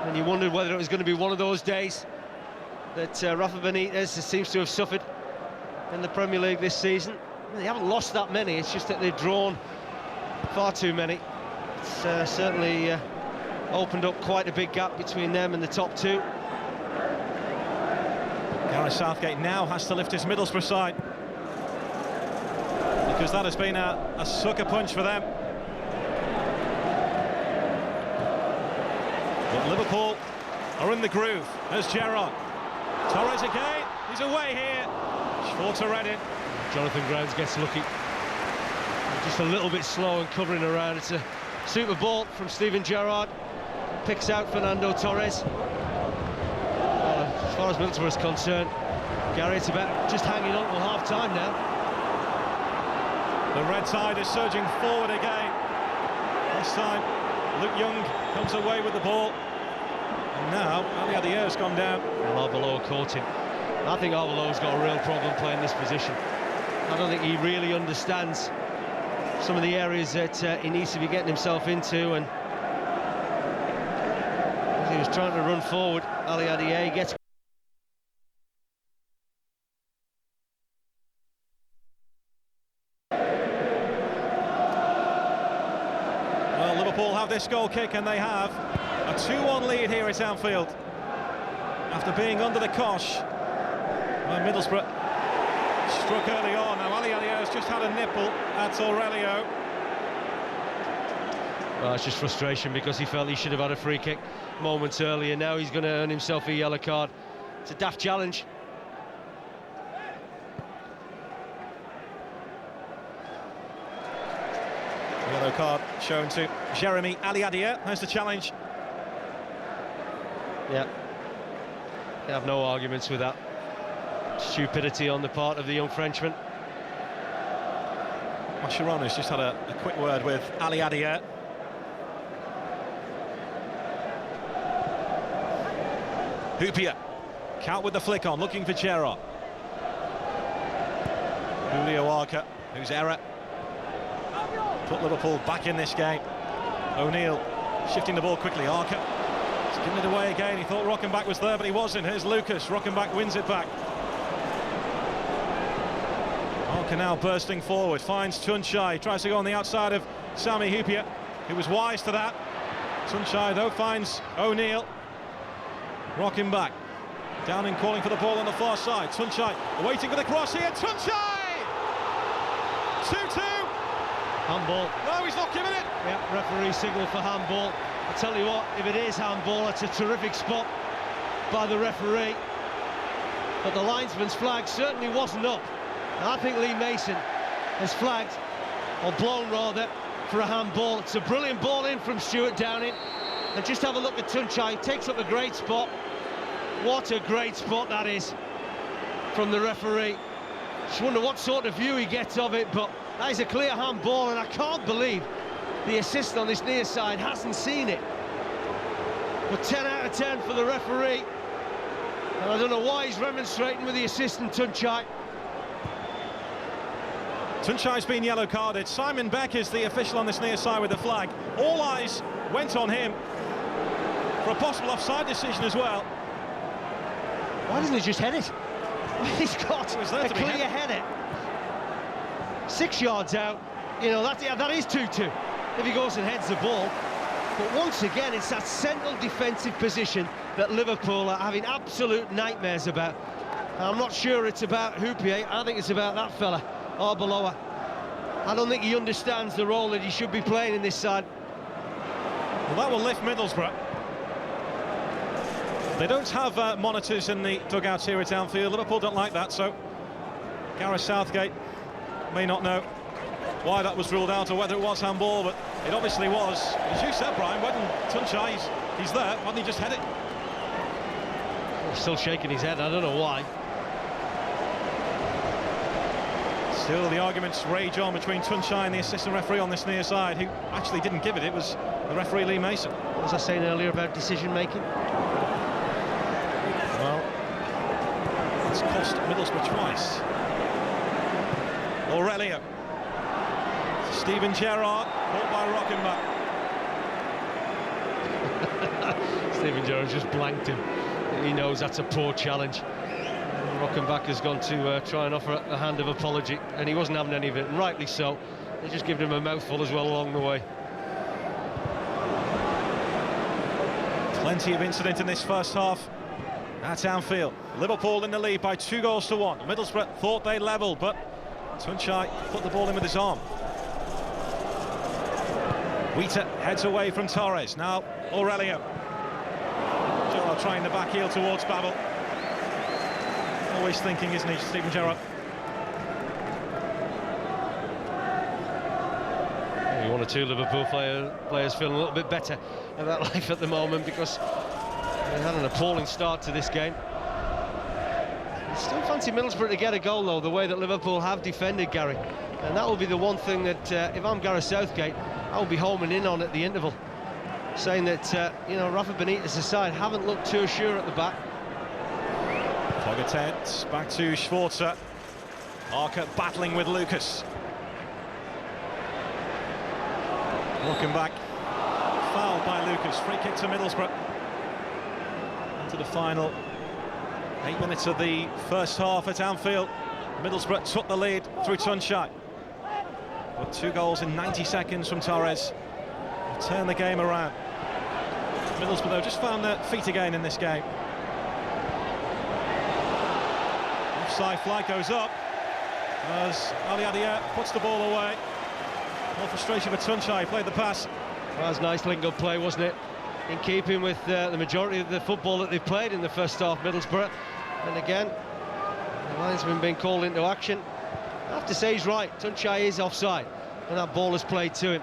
And you wondered whether it was going to be one of those days that Rafa Benitez seems to have suffered in the Premier League this season. They haven't lost that many, it's just that they've drawn far too many. It's certainly opened up quite a big gap between them and the top two. Gareth Southgate now has to lift his Middlesbrough side, because that has been a sucker punch for them. But Liverpool are in the groove. There's Gerrard. Torres again, he's away here. Schwarzer read it. Jonathan Grounds gets lucky. Just a little bit slow and covering around. It's a super ball from Steven Gerrard. Picks out Fernando Torres. As far as Middlesbrough is concerned, Gary, it's about just hanging on till half-time now. The red tide is surging forward again. This time, Luke Young comes away with the ball. And now, Ali Adier's gone down. Well, Arbeloa caught him. I think Arbeloa's got a real problem playing this position. I don't think he really understands some of the areas that he needs to be getting himself into, and as he was trying to run forward, Ali Adier gets... Well, Liverpool have this goal kick, and they have a 2-1 lead here at Anfield. After being under the cosh, well, Middlesbrough struck early on. Now Ali Adier has just had a nipple at Aurelio. Well, it's just frustration, because he felt he should have had a free kick moments earlier. Now he's going to earn himself a yellow card. It's a daft challenge. Yellow card shown to Jeremy Ali Adier. There's the challenge. Yeah, you have no arguments with that. Stupidity on the part of the young Frenchman. Mascherano's just had a quick word with Ali Adier. Hupia, count with the flick on, looking for Gerrard. Julio Arca, whose error put Liverpool back in this game. O'Neill shifting the ball quickly. Arca has given it away again. He thought Rockenbach was there, but he wasn't. Here's Lucas. Rockenbach wins it back. Arca now bursting forward, finds Tuncay, tries to go on the outside of Sami Hupia, who was wise to that. Tuncay, though, finds O'Neill. Rockenbach down and calling for the ball on the far side. Tuncay waiting for the cross here. Tuncay! 2-2. Handball. No, he's not giving it. Yeah, referee signal for handball. I tell you what, if it is handball, it's a terrific spot by the referee. but the linesman's flag certainly wasn't up. And I think Lee Mason has flagged, or blown rather, for a handball. It's a brilliant ball in from Stuart Downing. And just have a look at Tuncay, takes up a great spot. What a great spot that is from the referee. Just wonder what sort of view he gets of it, but that is a clear handball, and I can't believe the assist on this near side hasn't seen it. But 10 out of 10 for the referee. And I don't know why he's remonstrating with the assistant, Tuncay. Tuncay's been yellow carded. Simon Beck is the official on this near side with the flag. All eyes went on him for a possible offside decision as well. Why doesn't he just head it? He's got a clear header. 6 yards out. You know, that is 2-2 if he goes and heads the ball. But once again, it's that central defensive position that Liverpool are having absolute nightmares about. And I'm not sure it's about Houpier. I think it's about that fella, Arbeloa. I don't think he understands the role that he should be playing in this side. Well, that will lift Middlesbrough. They don't have monitors in the dugouts here at Anfield. Liverpool don't like that, so Gareth Southgate may not know why that was ruled out or whether it was handball, but it obviously was. As you said, Brian, when Tuncay, he's there, why didn't he just head it? He's still shaking his head, I don't know why. Still the arguments rage on between Tuncay and the assistant referee on this near side, who actually didn't give it. It was the referee, Lee Mason. What was I saying earlier about decision-making? Well, it's cost Middlesbrough twice. Aurelio. Steven Gerrard, caught by Rockenbach. Steven Gerrard just blanked him. He knows that's a poor challenge. Rockenbach has gone to try and offer a hand of apology, and he wasn't having any of it, and rightly so. They just given him a mouthful as well along the way. Plenty of incident in this first half at Anfield. Liverpool in the lead by 2-1. Middlesbrough thought they levelled, but Tuncay put the ball in with his arm. Wheater heads away from Torres. Now Aurelio. Gerrard trying the back heel towards Babel. Always thinking, isn't he, Steven Gerrard? One or two Liverpool players feeling a little bit better about life at the moment because they had an appalling start to this game. I still fancy Middlesbrough to get a goal, though, the way that Liverpool have defended, Gary. And that will be the one thing that, if I'm Gareth Southgate, I will be homing in on at the interval. Saying that, you know, Rafa Benitez's side haven't looked too sure at the back. Pogatet back to Schwarzer. Arca battling with Lucas. Looking back, fouled by Lucas. Free kick to Middlesbrough. Into the final 8 minutes of the first half at Anfield. Middlesbrough took the lead through Tuncay. But 2 goals in 90 seconds from Torres. Turn the game around. Middlesbrough, though, just found their feet again in this game. Offside flag goes up as Ali Adia puts the ball away. More frustration for Tuncay, played the pass. Well, that was nice link-up play, wasn't it? In keeping with the majority of the football that they've played in the first half, Middlesbrough. And again, the linesman being called into action. I have to say he's right, Tuncay is offside, and that ball is played to him.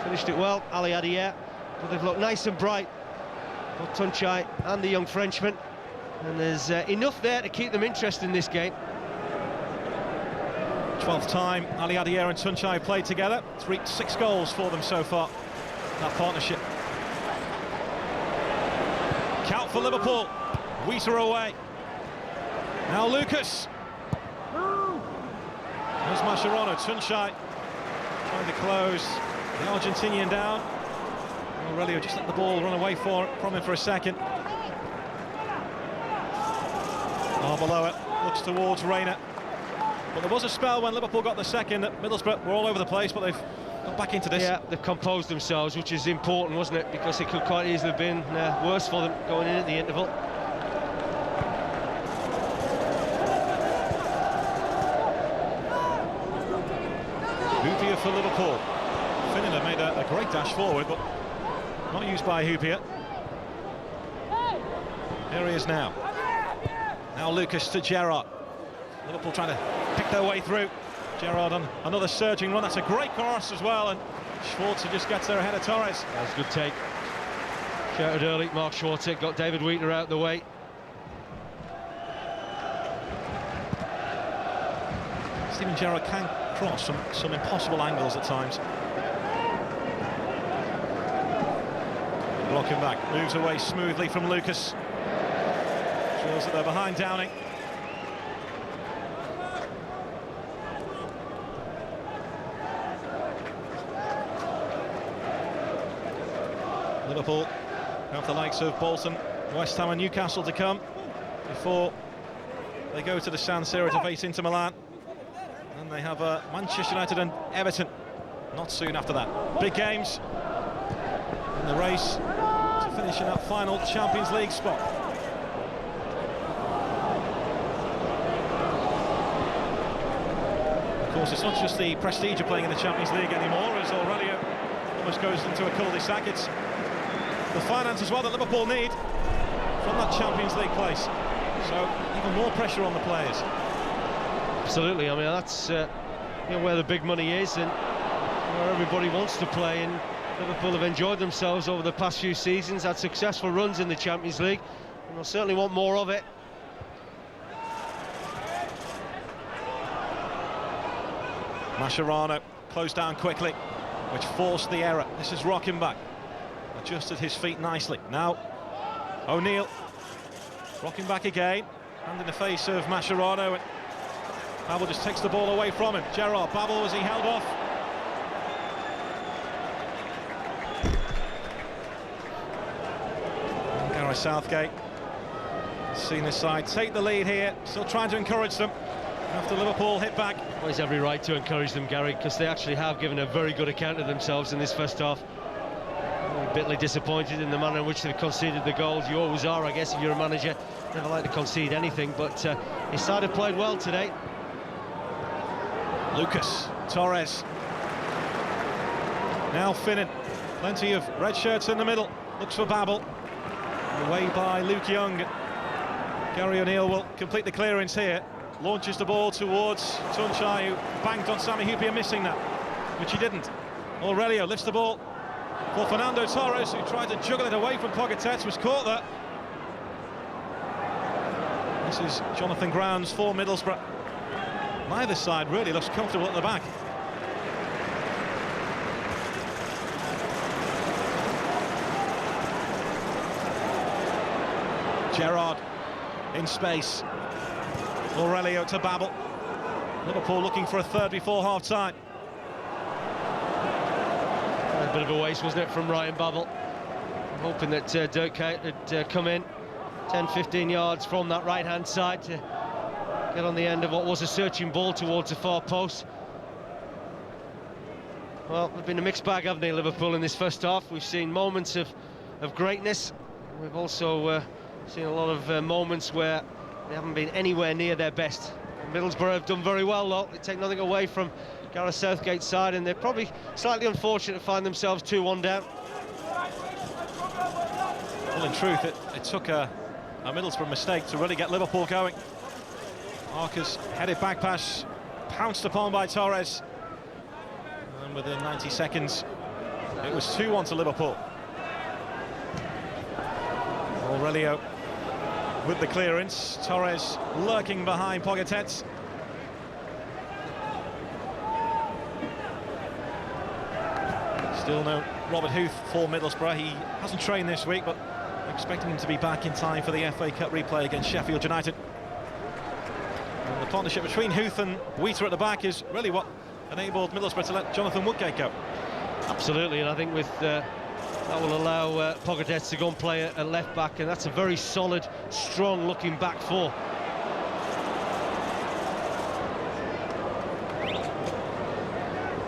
Finished it well, Ali Adia, but they've looked nice and bright, both Tuncay and the young Frenchman. And there's enough there to keep them interested in this game. 12th time Ali Adia and Tuncay played together. It's reached 6 goals for them so far, that partnership. Count for Liverpool. Wheater away. Now Lucas. There's Mascherano. Tuncay trying to close the Argentinian down. Aurelio just let the ball run away from him for a second. Arbeloa looks towards Reina. But there was a spell when Liverpool got the second that Middlesbrough were all over the place, but they've got back into this. Yeah, they've composed themselves, which is important, wasn't it? Because it could quite easily have been worse for them going in at the interval. Houpier for Liverpool. Finnan made a great dash forward, but not used by Houpier. Here he is now. Now Lucas to Gerrard. Liverpool trying to pick their way through. Gerrard on another surging run. That's a great cross as well, and Schwarzer just gets there ahead of Torres. That's a good take. Shouted early, Mark Schwarzer got David Wheater out of the way. Steven Gerrard can cross from some impossible angles at times. Blocking back, moves away smoothly from Lucas. Shows that they're behind Downing. Liverpool have the likes of Bolton, West Ham and Newcastle to come before they go to the San Siro to face Inter Milan. And they have Manchester United and Everton not soon after that. Big games in the race to finish in that final Champions League spot. Of course, it's not just the prestige of playing in the Champions League anymore, as Aurelio almost goes into a cul-de-sac. It's the finance as well that Liverpool need from that Champions League place. So even more pressure on the players. Absolutely. I mean, that's where the big money is and where everybody wants to play. And Liverpool have enjoyed themselves over the past few seasons, had successful runs in the Champions League, and they'll certainly want more of it. Mascherano closed down quickly, which forced the error. This is Rockenbach. Adjusted his feet nicely. Now O'Neill rocking back again, hand in the face of Mascherano, and Babel just takes the ball away from him. Gerrard, Babel, was he held off? And Gareth Southgate has seen his side take the lead here, still trying to encourage them after Liverpool hit back. Well, he's every right to encourage them, Gary, because they actually have given a very good account of themselves in this first half. Bitterly disappointed in the manner in which they've conceded the goals. You always are, I guess, if you're a manager. Never like to concede anything, but his side have played well today. Lucas, Torres. Now Finnan. Plenty of red shirts in the middle. Looks for Babel. Away by Luke Young. Gary O'Neill will complete the clearance here. Launches the ball towards Tuncay, who banged on Sami Hyypiä, missing that, which he didn't. Aurelio lifts the ball for Fernando Torres, who tried to juggle it away from Pogatetz, was caught there. This is Jonathan Grounds for Middlesbrough. Neither side really looks comfortable at the back. Gerrard in space. Aurelio to Babel. Liverpool looking for a third before half-time. A bit of a waste, wasn't it, from Ryan Babel? Hoping that Tuncay had come in 10-15 yards from that right-hand side to get on the end of what was a searching ball towards the far post. Well, they've been a mixed bag, haven't they, Liverpool, in this first half? We've seen moments of greatness. We've also seen a lot of moments where they haven't been anywhere near their best. Middlesbrough have done very well, though. They take nothing away from Gareth Southgate's side, and they're probably slightly unfortunate to find themselves 2-1 down. Well, in truth, it took a Middlesbrough mistake to really get Liverpool going. Marcus headed back pass, pounced upon by Torres, and within 90 seconds it was 2-1 to Liverpool. Aurelio with the clearance, Torres lurking behind Pogatetz. Still no Robert Huth for Middlesbrough. He hasn't trained this week, but I'm expecting him to be back in time for the FA Cup replay against Sheffield United. And the partnership between Huth and Wheater at the back is really what enabled Middlesbrough to let Jonathan Woodgate go. Absolutely, and I think with that will allow Pogatetz to go and play at left back, and that's a very solid, strong looking back four.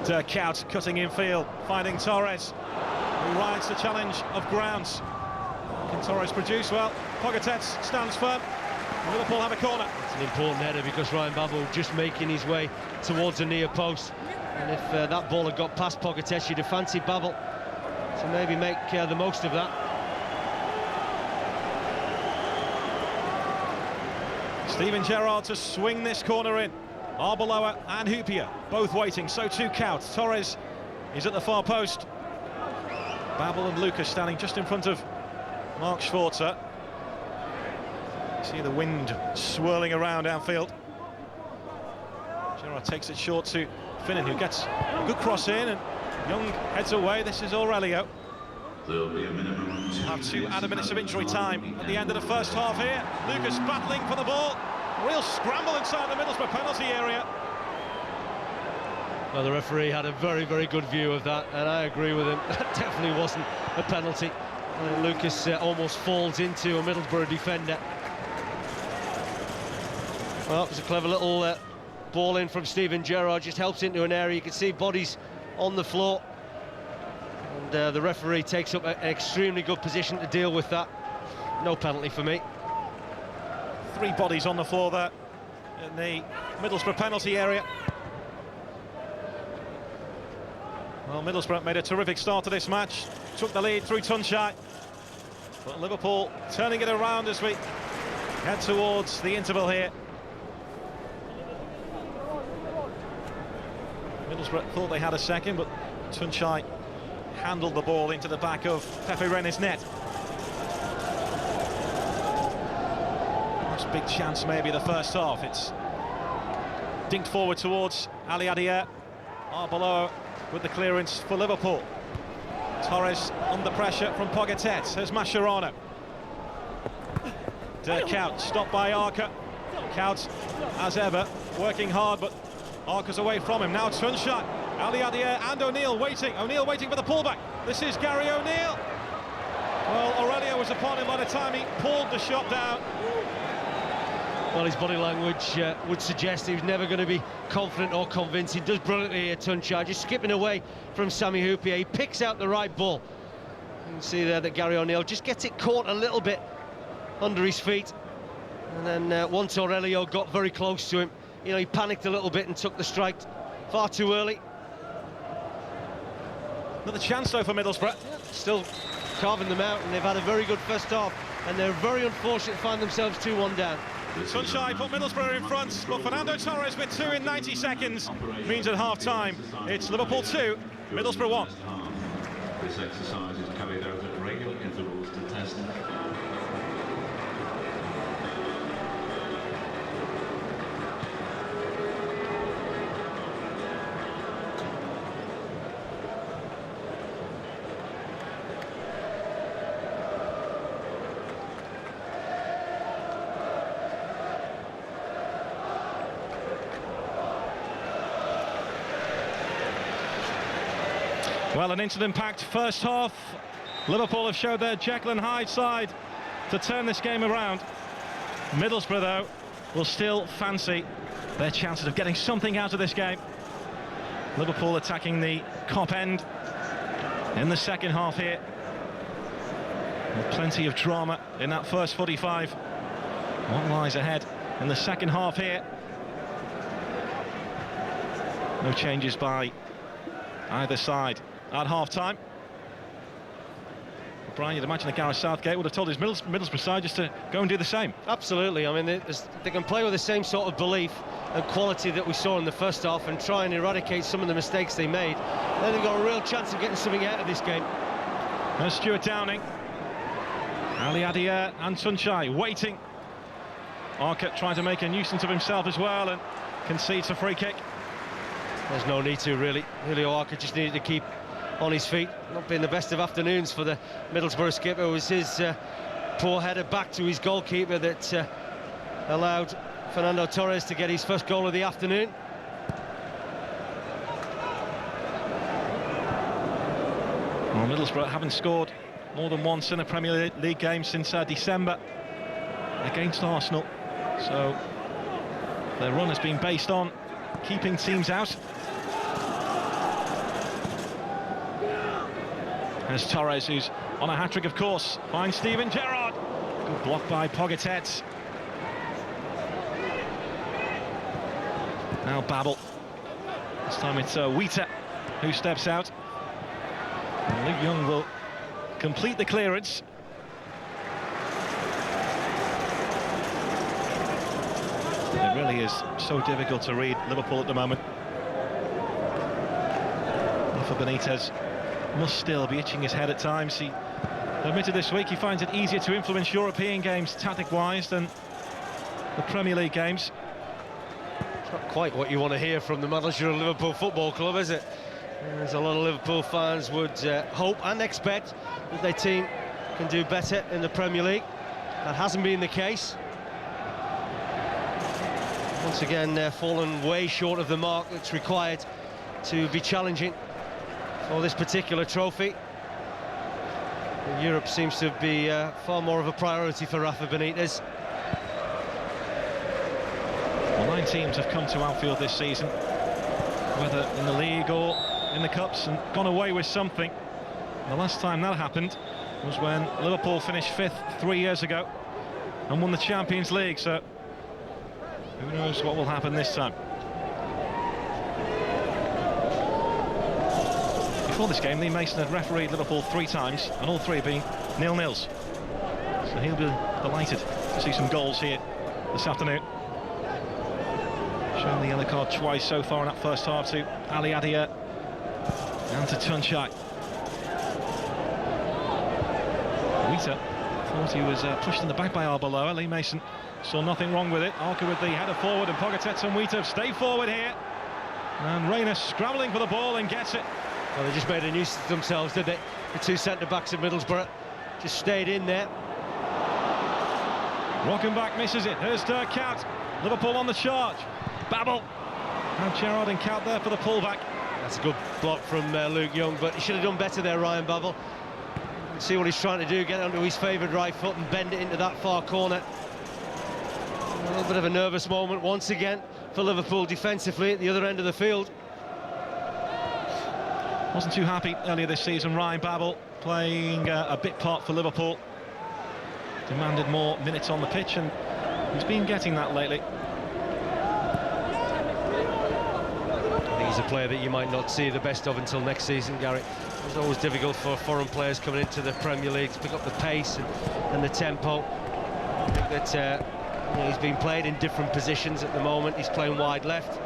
Tuncay cutting in field, finding Torres, who rides the challenge of Grounds. Can Torres produce? Well, Pogatetz stands firm. Liverpool have a corner. It's an important header because Ryan Babel just making his way towards the near post, and if that ball had got past Pogatetz, you'd have fancied Babel to maybe make the most of that. Steven Gerrard to swing this corner in. Arbeloa and Hyypiä both waiting, so too Kout. Torres is at the far post. Babel and Lucas standing just in front of Mark Schwarzer. See the wind swirling around outfield. Gerrard takes it short to Finnan, who gets a good cross in, and Young heads away. This is Aurelio. There'll be a minimum of Have 2 added minutes of injury time at the end of the first half here. Lucas battling for the ball. Real scramble inside the Middlesbrough penalty area. Well, the referee had a very, very good view of that, and I agree with him. That definitely wasn't a penalty. Lucas almost falls into a Middlesbrough defender. Well, it was a clever little ball in from Steven Gerrard, just helps into an area. You can see bodies on the floor. And the referee takes up an extremely good position to deal with that. No penalty for me. 3 bodies on the floor there in the Middlesbrough penalty area. Well, Middlesbrough made a terrific start to this match, took the lead through Tuncay, but Liverpool turning it around as we head towards the interval here. Middlesbrough thought they had a second, but Tuncay handled the ball into the back of Pepe Reina's net. Most big chance maybe the first half. It's dinked forward towards Ali Adair. Arbeloa with the clearance for Liverpool. Torres under pressure from Pogatet. Here's Mascherano. Kout stopped by Arca. Kout, as ever, working hard, but Arca's away from him. Now Tuncay, Ali Adair and O'Neill waiting. O'Neill waiting for the pullback. This is Gary O'Neill. Well, Aurelio was upon him by the time he pulled the shot down. Well, his body language would suggest he was never going to be confident or convinced. He does brilliantly here, Tuncay, just skipping away from Sami Hyypiä. He picks out the right ball. You can see there that Gary O'Neill just gets it caught a little bit under his feet. And then once Aurelio got very close to him, you know, he panicked a little bit and took the strike far too early. Another chance though for Middlesbrough. Still carving them out, and they've had a very good first half, and they're very unfortunate to find themselves 2-1 down. Tuncay put Middlesbrough in front, but Fernando Torres with 2 in 90 seconds means at half-time it's Liverpool 2, Middlesbrough 1. This exercise is carried out at regular intervals to test. Well, an incident-packed first half. Liverpool have showed their Jekyll and Hyde side to turn this game around. Middlesbrough, though, will still fancy their chances of getting something out of this game. Liverpool attacking the Kop end in the second half here. With plenty of drama in that first 45. What lies ahead in the second half here? No changes by either side at half-time. Brian, you'd imagine that Gareth Southgate would have told his Middlesbrough side just to go and do the same. Absolutely. I mean, they can play with the same sort of belief and quality that we saw in the first half and try and eradicate some of the mistakes they made. Then they've got a real chance of getting something out of this game. There's Stuart Downing. Ali Adair and Tuncay waiting. Arca trying to make a nuisance of himself as well and concedes a free kick. There's no need to, really. Julio Arca just needed to keep on his feet. Not been the best of afternoons for the Middlesbrough skipper. It was his poor header back to his goalkeeper that allowed Fernando Torres to get his first goal of the afternoon. Well, Middlesbrough haven't scored more than once in a Premier League game since December against Arsenal. So their run has been based on keeping teams out. There's Torres, who's on a hat-trick, of course, finds Steven Gerrard. Good block by Pogatet. Now Babel. This time it's Hyypiä who steps out. And Luke Young will complete the clearance. It really is so difficult to read Liverpool at the moment. Rafa Benitez must still be itching his head at times. He admitted this week he finds it easier to influence European games tactic-wise than the Premier League games. It's not quite what you want to hear from the manager of Liverpool Football Club, is it? As a lot of Liverpool fans would hope and expect that their team can do better in the Premier League. That hasn't been the case. Once again, fallen way short of the mark that's required to be challenging for this particular trophy. Europe seems to be far more of a priority for Rafa Benitez. Well, 9 teams have come to Anfield this season, whether in the league or in the cups, and gone away with something. The last time that happened was when Liverpool finished 5th 3 years ago and won the Champions League, so who knows what will happen this time. Before this game, Lee Mason had refereed Liverpool 3 times, and all 3 being 0-0s. So he'll be delighted to see some goals here this afternoon. Shown the yellow card twice so far in that first half to Ali Adia and to Tuncay. Wheater thought he was pushed in the back by Arbeloa. Lee Mason saw nothing wrong with it. Arca with the header forward, and Pogatetz and Wheater stay forward here. And Reyna scrabbling for the ball and gets it. Well, they just made a nuisance of themselves, did they? The 2 centre-backs of Middlesbrough just stayed in there. Rockenbach misses it. Here's Cat. Liverpool on the charge. Babel. And Gerrard and Cat there for the pullback. That's a good block from Luke Young, but he should have done better there, Ryan Babel. See what he's trying to do, get onto his favoured right foot and bend it into that far corner. A little bit of a nervous moment once again for Liverpool defensively at the other end of the field. Wasn't too happy earlier this season, Ryan Babel, playing a bit part for Liverpool. Demanded more minutes on the pitch, and he's been getting that lately. I think he's a player that you might not see the best of until next season, Gary. It's always difficult for foreign players coming into the Premier League to pick up the pace and the tempo. I think that he's been played in different positions at the moment. He's playing wide left.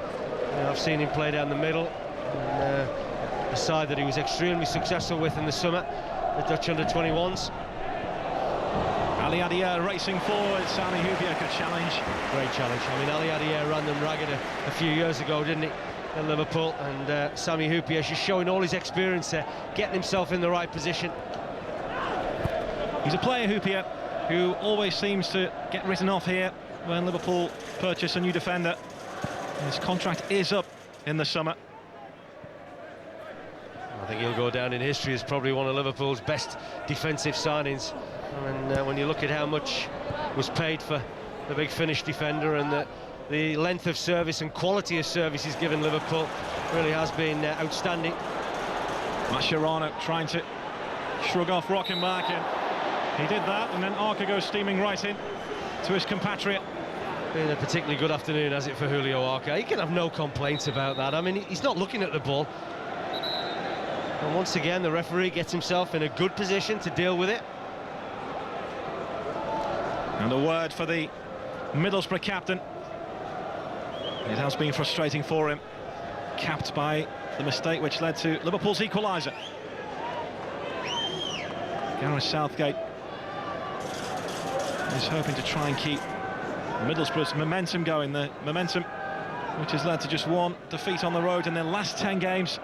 I've seen him play down the middle. And, a side that he was extremely successful with in the summer, the Dutch under-21s. Ali Adia racing forward. Sami Hyypiä could challenge. Great challenge. I mean, Ali Adia ran them ragged a few years ago, didn't he, at Liverpool? And Sami Hyypiä just showing all his experience there, getting himself in the right position. He's a player, Hyypiä, who always seems to get written off here when Liverpool purchase a new defender. His contract is up in the summer. I think he'll go down in history as probably one of Liverpool's best defensive signings. And when you look at how much was paid for the big Finnish defender, and the length of service and quality of service he's given Liverpool, really has been outstanding. Mascherano trying to shrug off Rockenbach, and he did that, and then Arca goes steaming right in to his compatriot. Been a particularly good afternoon, has it, for Julio Arca? He can have no complaints about that. I mean, he's not looking at the ball. And once again, the referee gets himself in a good position to deal with it. And a word for the Middlesbrough captain. It has been frustrating for him, capped by the mistake which led to Liverpool's equaliser. Gareth Southgate is hoping to try and keep Middlesbrough's momentum going, the momentum which has led to just 1 defeat on the road in their last 10 games.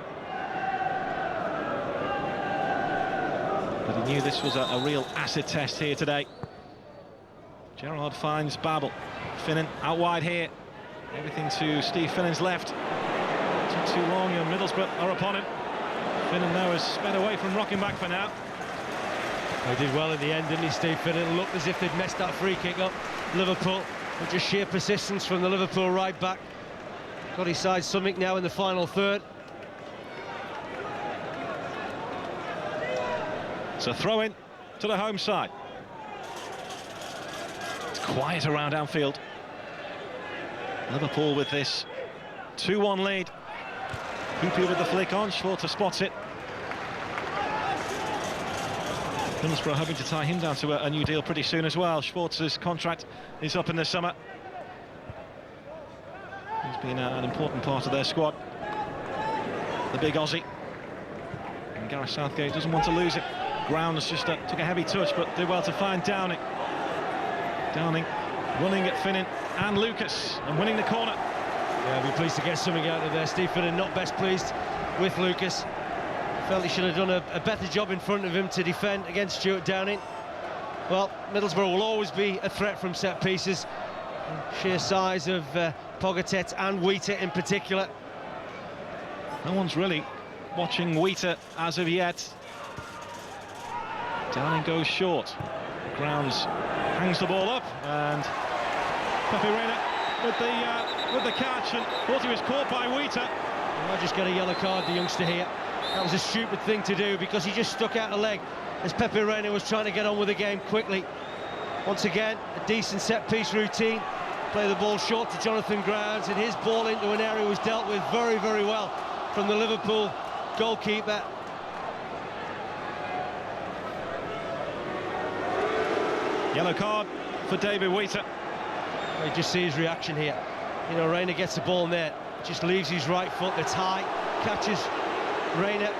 But he knew this was a real acid test here today. Gerrard finds Babel. Finnan out wide here. Everything to Steve Finnan's left. Took too long, and Middlesbrough are upon him. Finnan now has sped away from Rockenbach for now. He did well in the end, didn't he, Steve Finnan? Looked as if they'd messed that free kick up. Liverpool, with just sheer persistence from the Liverpool right back. Got his side something now in the final third. It's a throw-in to the home side. It's quiet around Anfield. Liverpool with this 2-1 lead. Hyypiä with the flick on, Schwarzer spots it. Middlesbrough hoping to tie him down to a new deal pretty soon as well. Schwarzer's contract is up in the summer. He's been an important part of their squad. The big Aussie. And Gareth Southgate doesn't want to lose it. Grounds just took a heavy touch, but did well to find Downing. Downing running at Finnan and Lucas and winning the corner. Yeah, I'll be pleased to get something out of there. Steve Finnan not best pleased with Lucas. Felt he should have done a better job in front of him to defend against Stuart Downing. Well, Middlesbrough will always be a threat from set pieces. Sheer size of Pogatetz and Wheater in particular. No one's really watching Wheater as of yet. Downing goes short. Grounds hangs the ball up, and Pepe Reina with the catch, and thought he was caught by Wheater. He might just get a yellow card, the youngster here. That was a stupid thing to do because he just stuck out a leg as Pepe Reina was trying to get on with the game quickly. Once again, a decent set-piece routine. Play the ball short to Jonathan Grounds, and his ball into an area was dealt with very, very well from the Liverpool goalkeeper. Yellow card for David Wheater. You just see his reaction here. You know, Reina gets the ball in there, just leaves his right foot that's high, catches Reina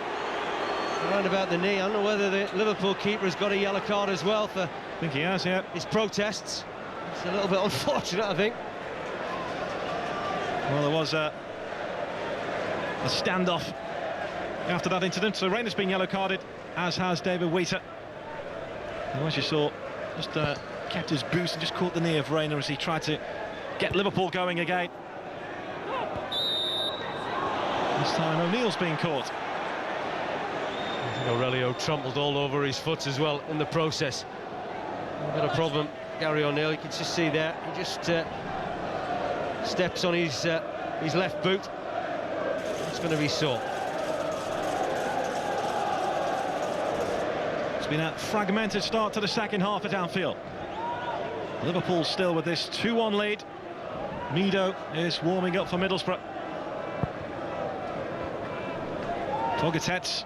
around about the knee. I don't know whether the Liverpool keeper has got a yellow card as well for I think he has, yeah. his protests. It's a little bit unfortunate, I think. Well, there was a standoff after that incident, so Reina's been yellow carded, as has David Wheater. And as you saw, just kept his boost and just caught the knee of Reina as he tried to get Liverpool going again. This time O'Neill's being caught. Aurelio trampled all over his foot as well in the process. Got a problem, Gary O'Neill. You can just see there. He just steps on his left boot. It's going to be sore. It's been a fragmented start to the second half at Anfield. Liverpool still with this 2-1 lead. Mido is warming up for Middlesbrough. Pogatetz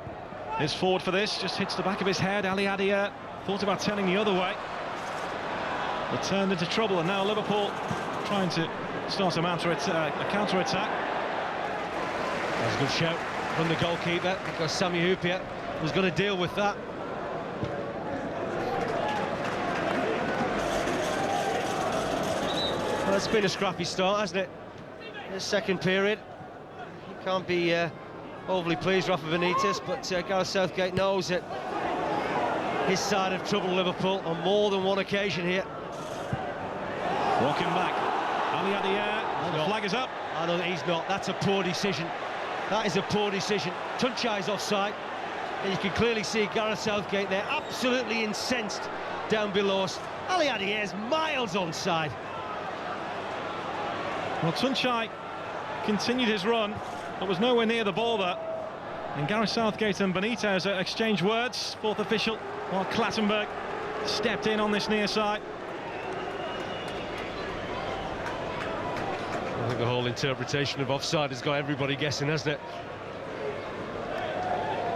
is forward for this, just hits the back of his head. Ali Adia thought about turning the other way, but turned into trouble, and now Liverpool trying to start a counter-attack. That's a good shout from the goalkeeper, because Sami Hyypiä was going to deal with that. Well, it's been a scrappy start, hasn't it? The second period. You can't be overly pleased, Rafa Benitez, but Gareth Southgate knows that his side have troubled Liverpool on more than one occasion here. Walking back, Ali Adia, the flag is up. I know that he's not. That's a poor decision. That is a poor decision. Tuncay's offside, and you can clearly see Gareth Southgate there, absolutely incensed down below us. Ali Adia is miles onside. Well, Tuncay continued his run, but was nowhere near the ball there. And Gareth Southgate and Benitez exchanged words, fourth official, while Clattenburg stepped in on this near side. I think the whole interpretation of offside has got everybody guessing, hasn't it?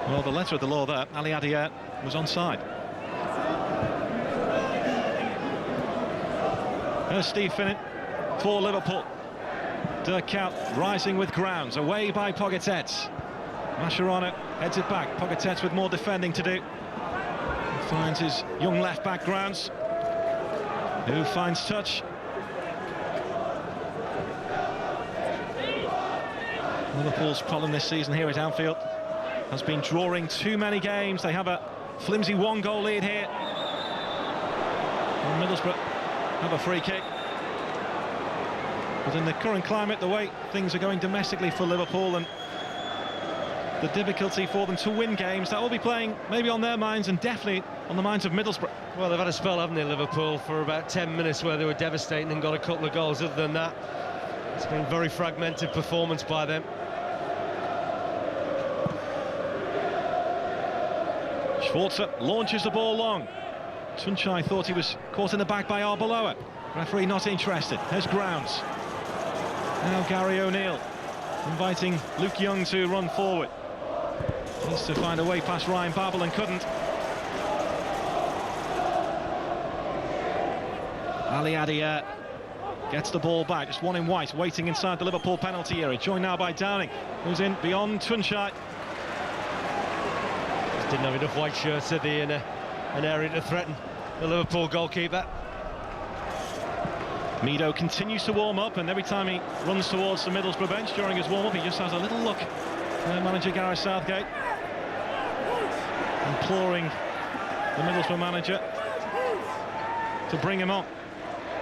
Well, the letter of the law there, Ali Adia was onside. Here's Steve Finnan for Liverpool. Dirk Kuyt rising with Grounds, away by Pogatetz. Mascherano heads it back. Pogatetz with more defending to do. He finds his young left-back Grounds, who finds touch. Liverpool's problem this season here at Anfield has been drawing too many games. They have a flimsy one-goal lead here. And Middlesbrough have a free kick. But in the current climate, the way things are going domestically for Liverpool and the difficulty for them to win games, that will be playing maybe on their minds and definitely on the minds of Middlesbrough. Well, they've had a spell, haven't they, Liverpool, for about 10 minutes where they were devastating and got a couple of goals. Other than that, it's been a very fragmented performance by them. Schwarzer launches the ball long. Tuncay thought he was caught in the back by Arbeloa. Referee not interested. There's Grounds. Now Gary O'Neill inviting Luke Young to run forward. Needs to find a way past Ryan Babel and couldn't. Ali Adia Gets the ball back, just one in white, waiting inside the Liverpool penalty area. Joined now by Downing, who's in beyond Tuncay. Just didn't have enough white shirts at the an area to threaten the Liverpool goalkeeper. Mido continues to warm up, and every time he runs towards the Middlesbrough bench during his warm-up, he just has a little look. Manager Gareth Southgate imploring the Middlesbrough manager to bring him on,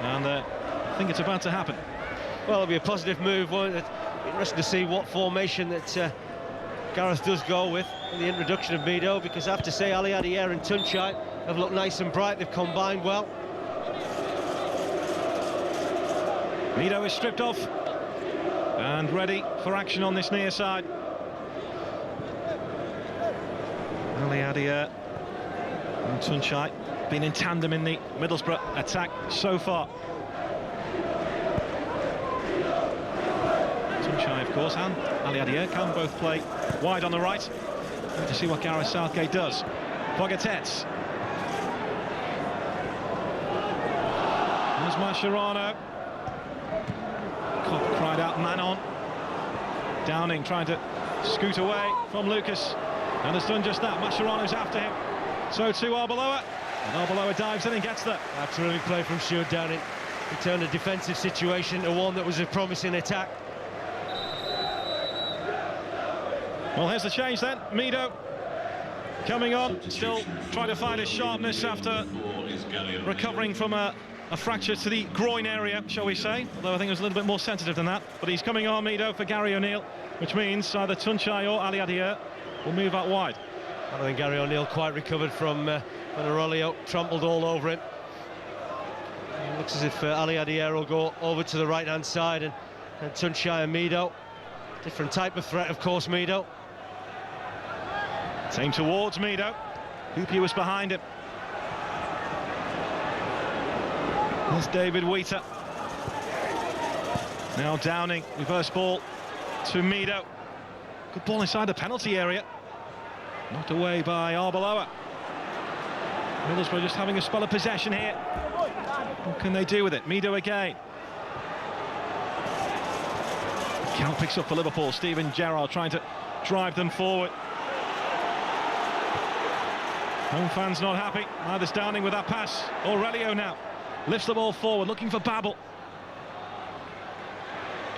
and I think it's about to happen. Well, it'll be a positive move, won't it? Interesting to see what formation that Gareth does go with in the introduction of Mido, because I have to say Ali Adier and Tuncay have looked nice and bright. They've combined well. Mido is stripped off and ready for action on this near side. Ali Adier and Tuncay been in tandem in the Middlesbrough attack so far. Tuncay, of course, and Ali Adier can both play wide on the right. Need to see what Gareth Southgate does. Bogatets. There's Mascherano. Cobb cried out, man on. Downing trying to scoot away from Lucas, and has done just that. Mascherano's after him, so too Arbeloa, and Arbeloa dives in and gets there. A terrific play from Stuart Downing. He turned a defensive situation into one that was a promising attack. Well, here's the change then. Mido coming on, still trying to find his sharpness after recovering from a fracture to the groin area, shall we say, although I think it was a little bit more sensitive than that. But he's coming on, Mido, for Gary O'Neill, which means either Tuncay or Ali Adier will move out wide. I don't think Gary O'Neill quite recovered from when Aurelio trampled all over him. It looks as if Ali Adier will go over to the right-hand side, and Tuncay and Mido. Different type of threat, of course, Mido. Same towards Mido. Hoopy was behind him. There's David Wheater. Now Downing, reverse ball to Mido. Good ball inside the penalty area. Knocked away by Arbeloa. Middlesbrough just having a spell of possession here. What can they do with it? Mido again. Count picks up for Liverpool. Steven Gerrard trying to drive them forward. Home fans not happy. Neither's Downing with that pass. Aurelio now lifts the ball forward, looking for Babel.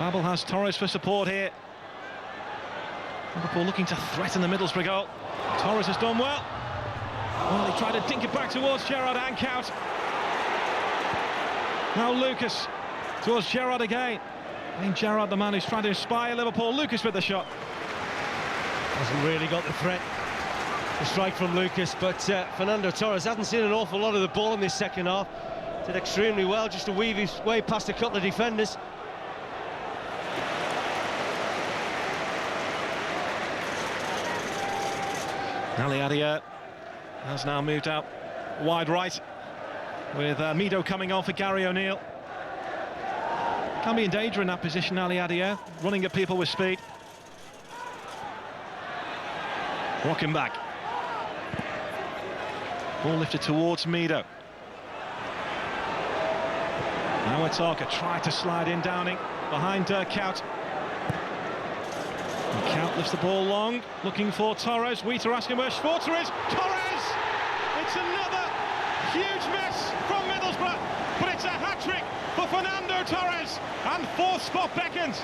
Babel has Torres for support here. Liverpool looking to threaten the Middlesbrough goal. Torres has done well. Well, he tried to dink it back towards Gerrard and count. Now Lucas towards Gerrard again. I think Gerrard, the man who's trying to inspire Liverpool. Lucas with the shot. Hasn't really got the threat. The strike from Lucas, but Fernando Torres hasn't seen an awful lot of the ball in this second half. Did extremely well just to weave his way past a couple of defenders. Ali Adier has now moved out wide right, with Mido coming on for Gary O'Neill. Can be in danger in that position, Ali Adier, running at people with speed. Rocking back. Ball lifted towards Mido. Now Ataka tried to slide in, Downing behind Cout. Cout lifts the ball long, looking for Torres. Wheater asking where Schwarzer is. Torres! It's another huge miss from Middlesbrough, but it's a hat-trick for Fernando Torres, and fourth spot beckons.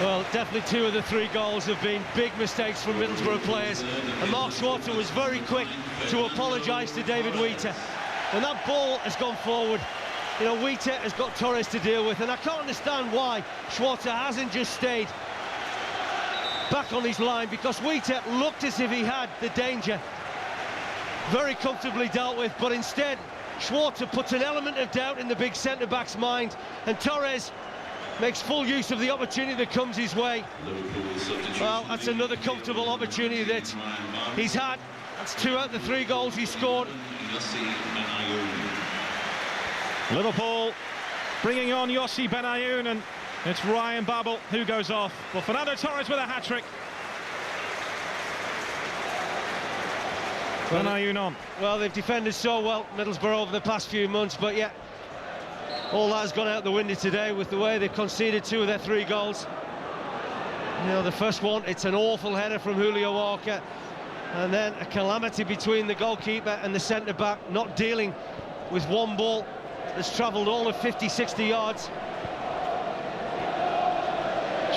Well, definitely two of the three goals have been big mistakes from Middlesbrough players, and Mark Schwarzer was very quick to apologise to David Wheater. When that ball has gone forward, you know, Wheater has got Torres to deal with, and I can't understand why Schwarzer hasn't just stayed back on his line, because Wheater looked as if he had the danger very comfortably dealt with, but instead Schwarzer puts an element of doubt in the big centre-back's mind, and Torres makes full use of the opportunity that comes his way. Well, that's another comfortable opportunity that he's had. That's 2 out of the 3 goals he scored. Liverpool bringing on Yossi Benayoun, and it's Ryan Babel who goes off. Well, Fernando Torres with a hat-trick. Benayoun on. Well, they've defended so well, Middlesbrough, over the past few months, but yeah, all that has gone out the window today with the way they've conceded 2 of their 3 goals. You know, the first one, it's an awful header from Julio Walker, and then a calamity between the goalkeeper and the centre-back, not dealing with one ball that's travelled all of 50-60 yards.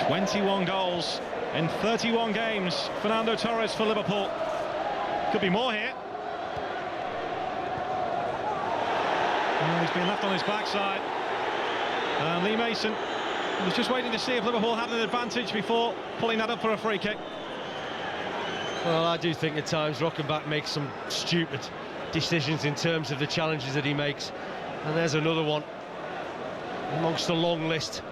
21 goals in 31 games. Fernando Torres for Liverpool. Could be more here. Oh, he's been left on his backside. And Lee Mason was just waiting to see if Liverpool had an advantage before pulling that up for a free kick. Well, I do think at times Rockenbach makes some stupid decisions in terms of the challenges that he makes. And there's another one amongst a long list.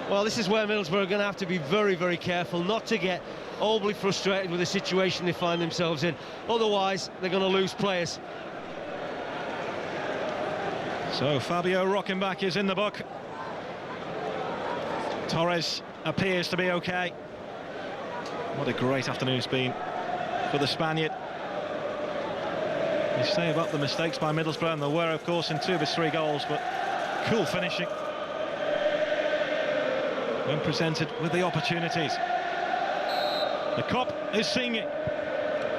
Well, this is where Middlesbrough are going to have to be very, very careful not to get overly frustrated with the situation they find themselves in. Otherwise, they're going to lose players. So Fabio Rockenbach is in the book. Torres appears to be okay. What a great afternoon it's been for the Spaniard. You say about the mistakes by Middlesbrough, and there were, of course, in 2 of his 3 goals, but cool finishing when presented with the opportunities. The cop is singing.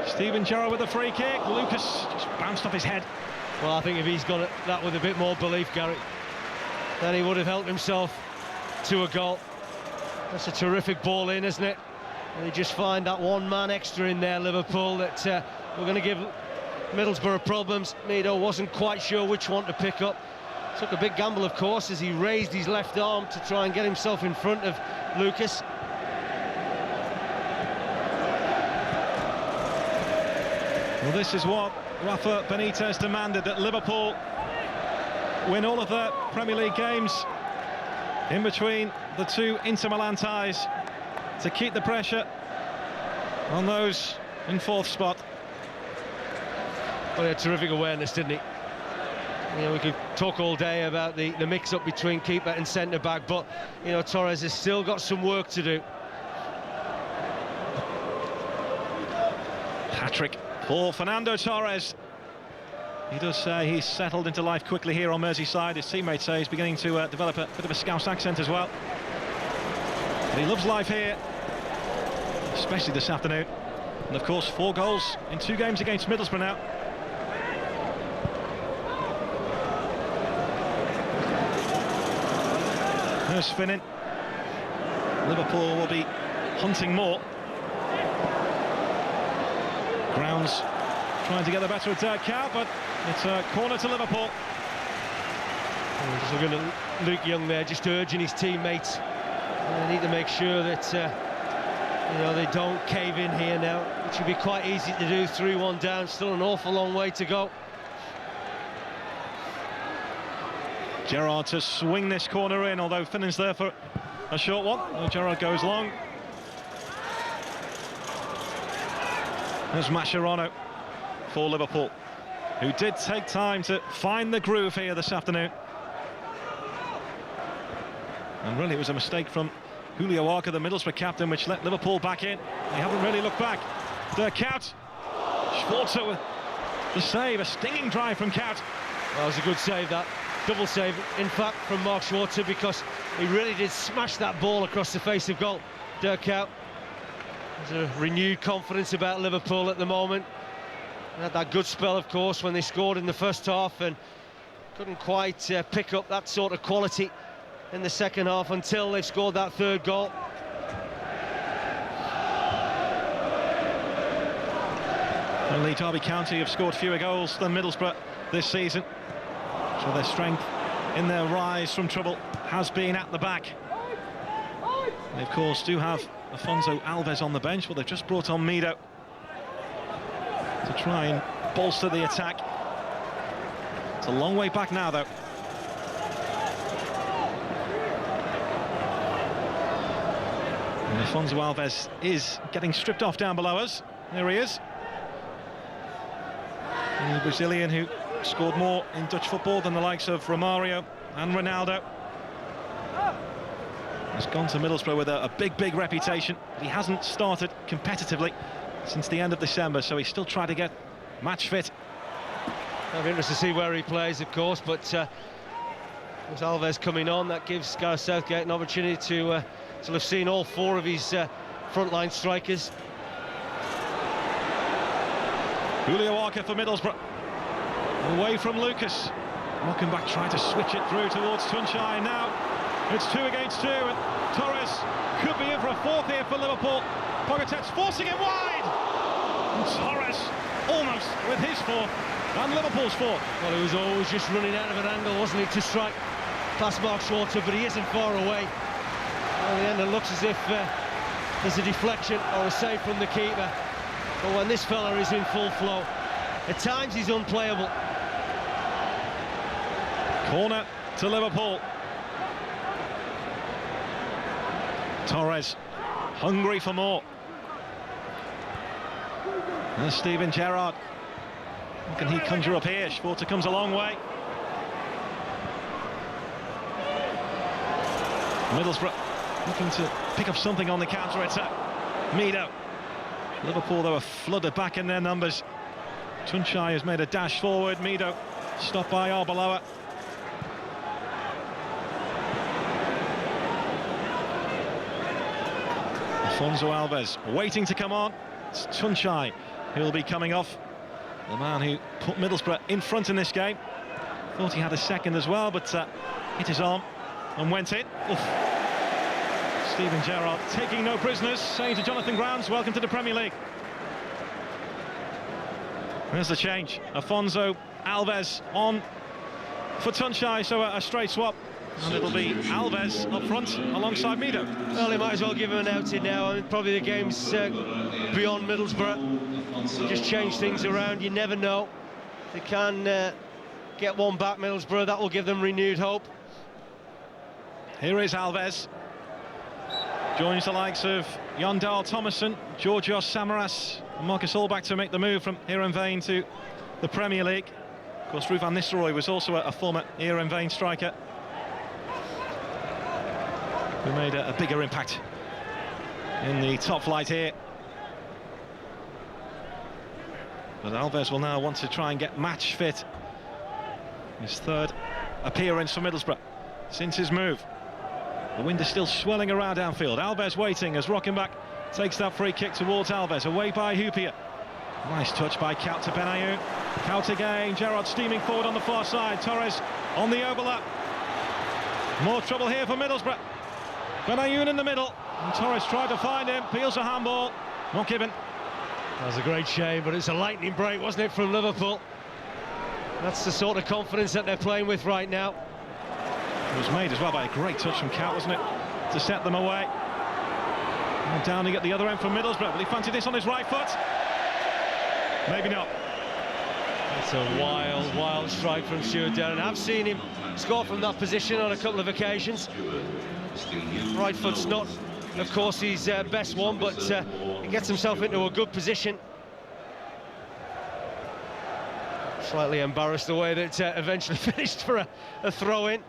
Steven Gerrard with a free kick. Lucas just bounced off his head. Well, I think if he's got that with a bit more belief, Gary, then he would have helped himself to a goal. That's a terrific ball in, isn't it? And they just find that one man extra in there, Liverpool, that we're going to give Middlesbrough problems. Mido wasn't quite sure which one to pick up. Took a big gamble, of course, as he raised his left arm to try and get himself in front of Lucas. Well, this is what Rafa Benitez demanded, that Liverpool win all of their Premier League games in between the 2 Inter Milan ties to keep the pressure on those in 4th spot. Well, he had terrific awareness, didn't he? You know, we could talk all day about the mix-up between keeper and centre-back, but, you know, Torres has still got some work to do. Hat-trick for Fernando Torres. He does say he's settled into life quickly here on Merseyside. His teammates say he's beginning to develop a bit of a Scouse accent as well. But he loves life here, especially this afternoon. And of course, 4 goals in 2 games against Middlesbrough now. There's Finnan. Liverpool will be hunting more. Grounds trying to get the better of Tuncay, but it's a corner to Liverpool. Just looking at Luke Young there, just urging his teammates. They need to make sure that you know, they don't cave in here now. It should be quite easy to do. 3-1 down, still an awful long way to go. Gerrard to swing this corner in, although Finnan's there for a short one. Oh, Gerrard goes long. There's Mascherano for Liverpool, who did take time to find the groove here this afternoon. And really it was a mistake from Julio Walker, the Middlesbrough captain, which let Liverpool back in. They haven't really looked back. Der Kout. Schwarzer with the save, a stinging drive from Kout. That was a good save, that. Double save, in fact, from Mark Schwarzer, because he really did smash that ball across the face of goal. Der Kout. There's a renewed confidence about Liverpool at the moment. They had that good spell, of course, when they scored in the first half and couldn't quite pick up that sort of quality in the second half until they've scored that 3rd goal. Only Derby County have scored fewer goals than Middlesbrough this season. So their strength in their rise from trouble has been at the back. They, of course, do have Afonso Alves on the bench, but they've just brought on Mido to try and bolster the attack. It's a long way back now, though. And Afonso Alves is getting stripped off down below us. There he is. And the Brazilian who scored more in Dutch football than the likes of Romario and Ronaldo. Has gone to Middlesbrough with a big reputation. He hasn't started competitively since the end of December, so he's still trying to get match fit. I'll be interested to see where he plays, of course, but With Alves coming on, that gives Gareth Southgate an opportunity to have seen all four of his frontline strikers. Julio Walker for Middlesbrough. Away from Lucas. Rockenbach trying to switch it through towards Tuncay. Now it's 2 against 2, and Torres could be in for a fourth here for Liverpool. Pogatet's forcing it wide. And Torres almost with his fourth, and Liverpool's fourth. Well, he was always just running out of an angle, wasn't he, to strike past Mark Schwarzer, but he isn't far away. Well, in the end, it looks as if there's a deflection or a save from the keeper. But when this fella is in full flow, at times he's unplayable. Corner to Liverpool. Torres, hungry for more. There's Steven Gerrard. What can he conjure up here? Schwarzer comes a long way. Middlesbrough looking to pick up something on the counter-attack. Mido. Liverpool, though, are flooded back in their numbers. Tuncay has made a dash forward. Mido stopped by Arbeloa. Afonso Alves waiting to come on. It's Tuncay who'll be coming off. The man who put Middlesbrough in front in this game. Thought he had a second as well, but hit his arm and went in. Oof. Steven Gerrard taking no prisoners, saying to Jonathan Grounds, welcome to the Premier League. There's the change. Afonso Alves on for Tuncay, so a straight swap. And it'll be Alves up front alongside Mido. Well, they might as well give him an outing now. I mean, probably the game's beyond Middlesbrough. Just change things around, you never know. If they can get one back, Middlesbrough, that will give them renewed hope. Here is Alves. Joins the likes of Jon Dahl Tomasson, Georgios Samaras, and Marcus Allback to make the move from Heerenveen to the Premier League. Of course, Ruud van Nistelrooy was also a former Heerenveen striker who made a bigger impact in the top flight here. But Alves will now want to try and get match fit. His third appearance for Middlesbrough since his move. The wind is still swelling around Anfield. Alves waiting as Rockenbach takes that free kick towards Alves, away by Hyypiä. Nice touch by Kout to Benayoun. Kout again, Gerrard steaming forward on the far side. Torres on the overlap. More trouble here for Middlesbrough. Benayoun in the middle, and Torres tried to find him, peels a handball, not given. That was a great shame, but it's a lightning break, wasn't it, from Liverpool? That's the sort of confidence that they're playing with right now. It was made as well by a great touch from Kout, wasn't it, to set them away. And Downing at the other end from Middlesbrough. Will he fancy this on his right foot? Maybe not. It's a wild, wild strike from Stuart Downing. I've seen him score from that position on a couple of occasions. Right foot's not, of course, his best one, but he gets himself into a good position. Slightly embarrassed the way that eventually finished for a throw-in.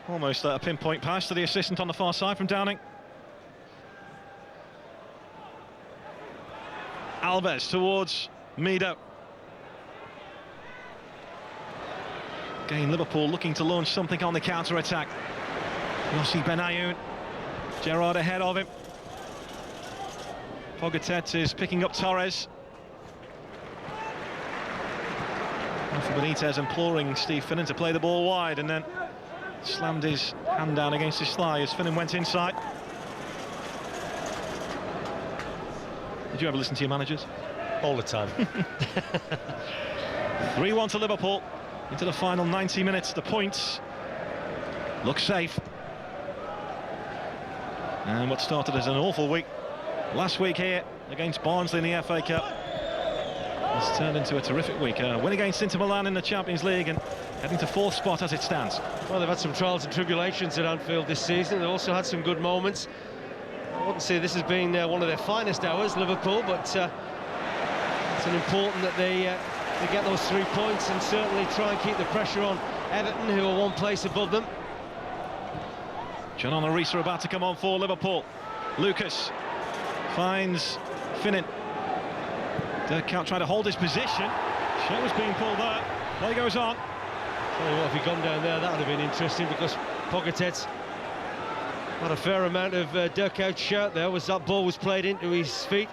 Almost a pinpoint pass to the assistant on the far side from Downing. Alves towards Mido. Again, Liverpool looking to launch something on the counter-attack. Yossi Benayoun. Gerrard ahead of him. Pogatet is picking up Torres. Rafa Benitez imploring Steve Finnan to play the ball wide, and then slammed his hand down against his thigh as Finnan went inside. Did you ever listen to your managers? All the time. 3-1 to Liverpool into the final 90 minutes. The points look safe. And what started as an awful week last week here against Barnsley in the FA Cup has turned into a terrific week. A win against Inter Milan in the Champions League and heading to fourth spot as it stands. Well, They've had some trials and tribulations at Anfield this season. They've also had some good moments. I wouldn't say this has been one of their finest hours, Liverpool, but it's important that they get those 3 points and certainly try and keep the pressure on Everton, who are one place above them. John Arisa about to come on for Liverpool. Lucas finds Finnan. Dirk Kuyt trying to hold his position. Shot was being pulled there. Play goes on. Tell you what, if he'd gone down there, that would have been interesting, because Pogatet's had a fair amount of Tuncay's shirt there as that ball was played into his feet.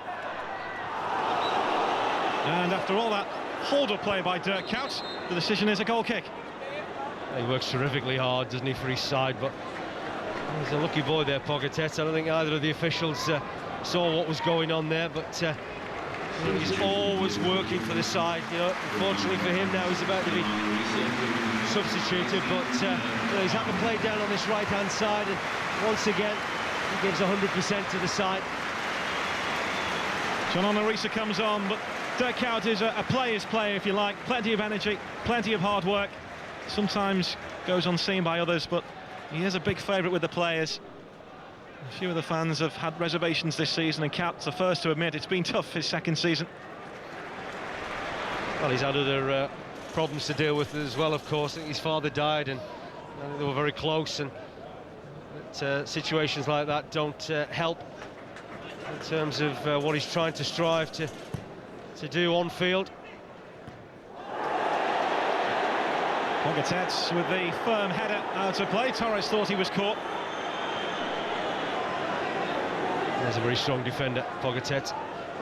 And after all that hold-up play by Tuncay, the decision is a goal kick. He works terrifically hard, doesn't he, for his side, but he's a lucky boy there, Pogatet. I don't think either of the officials saw what was going on there, but he's always working for the side. You know, unfortunately for him now, he's about to be substituted, but you know, he's had to play down on this right-hand side, and once again, he gives 100% to the side. John Onorisa comes on, but Tuncay is a player's player, if you like. Plenty of energy, plenty of hard work. Sometimes goes unseen by others, but he is a big favourite with the players. A few of the fans have had reservations this season, and Cap's the first to admit it's been tough his second season. Well, he's had other problems to deal with as well, of course. I think his father died, and they were very close, and situations like that don't help in terms of what he's trying to strive to do on field. Pogatet with the firm header out of play. Torres thought he was caught. There's a very strong defender, Pogatet.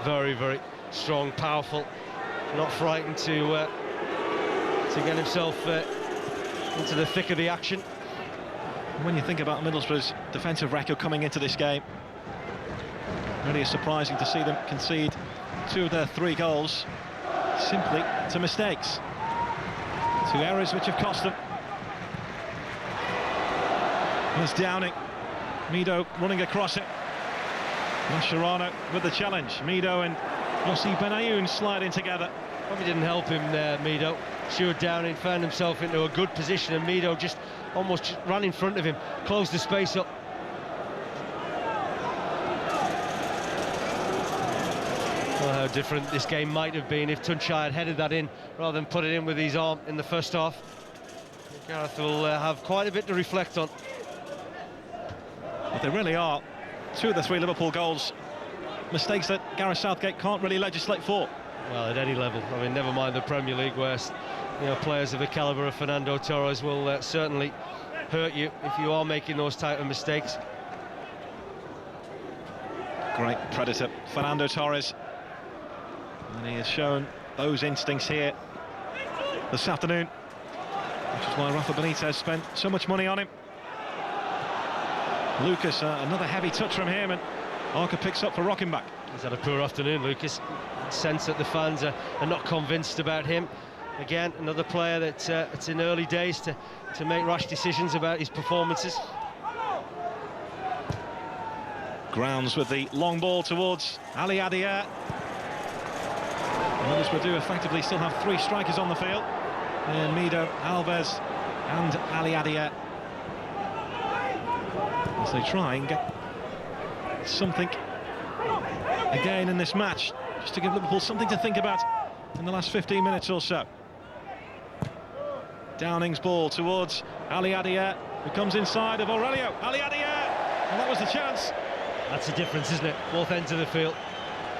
Very, very strong, powerful, not frightened to get himself into the thick of the action. When you think about Middlesbrough's defensive record coming into this game, really is surprising to see them concede 2 of their 3 goals simply to mistakes. 2 errors which have cost them. Here's Downing. Mido running across it. Mascherano with the challenge. Mido and Yossi Benayoun sliding together. Probably didn't help him there, Mido. Stuart Downing found himself into a good position, and Mido just almost ran in front of him, closed the space up. Well, how different this game might have been if Tuncay had headed that in rather than put it in with his arm in the first half. Gareth will have quite a bit to reflect on. But they really are 2 of the 3 Liverpool goals mistakes that Gareth Southgate can't really legislate for. Well, at any level. I mean, never mind the Premier League, where players of the calibre of Fernando Torres will certainly hurt you if you are making those type of mistakes. Great predator, Fernando Torres. And he has shown those instincts here this afternoon, which is why Rafa Benitez spent so much money on him. Lucas, another heavy touch from him, and Arca picks up for Rockenbach. He's had a poor afternoon, Lucas. Sense that the fans are not convinced about him. Again, another player that it's in early days to make rash decisions about his performances. Grounds with the long ball towards Ali Adier. Middlesbrough do effectively still have 3 strikers on the field. Mido, Alves and Ali Adier, as they try and get something again in this match, just to give Liverpool something to think about in the last 15 minutes or so. Downing's ball towards Ali Adier, who comes inside of Aurelio. Ali Adier, and that was the chance. That's the difference, isn't it? Both ends of the field.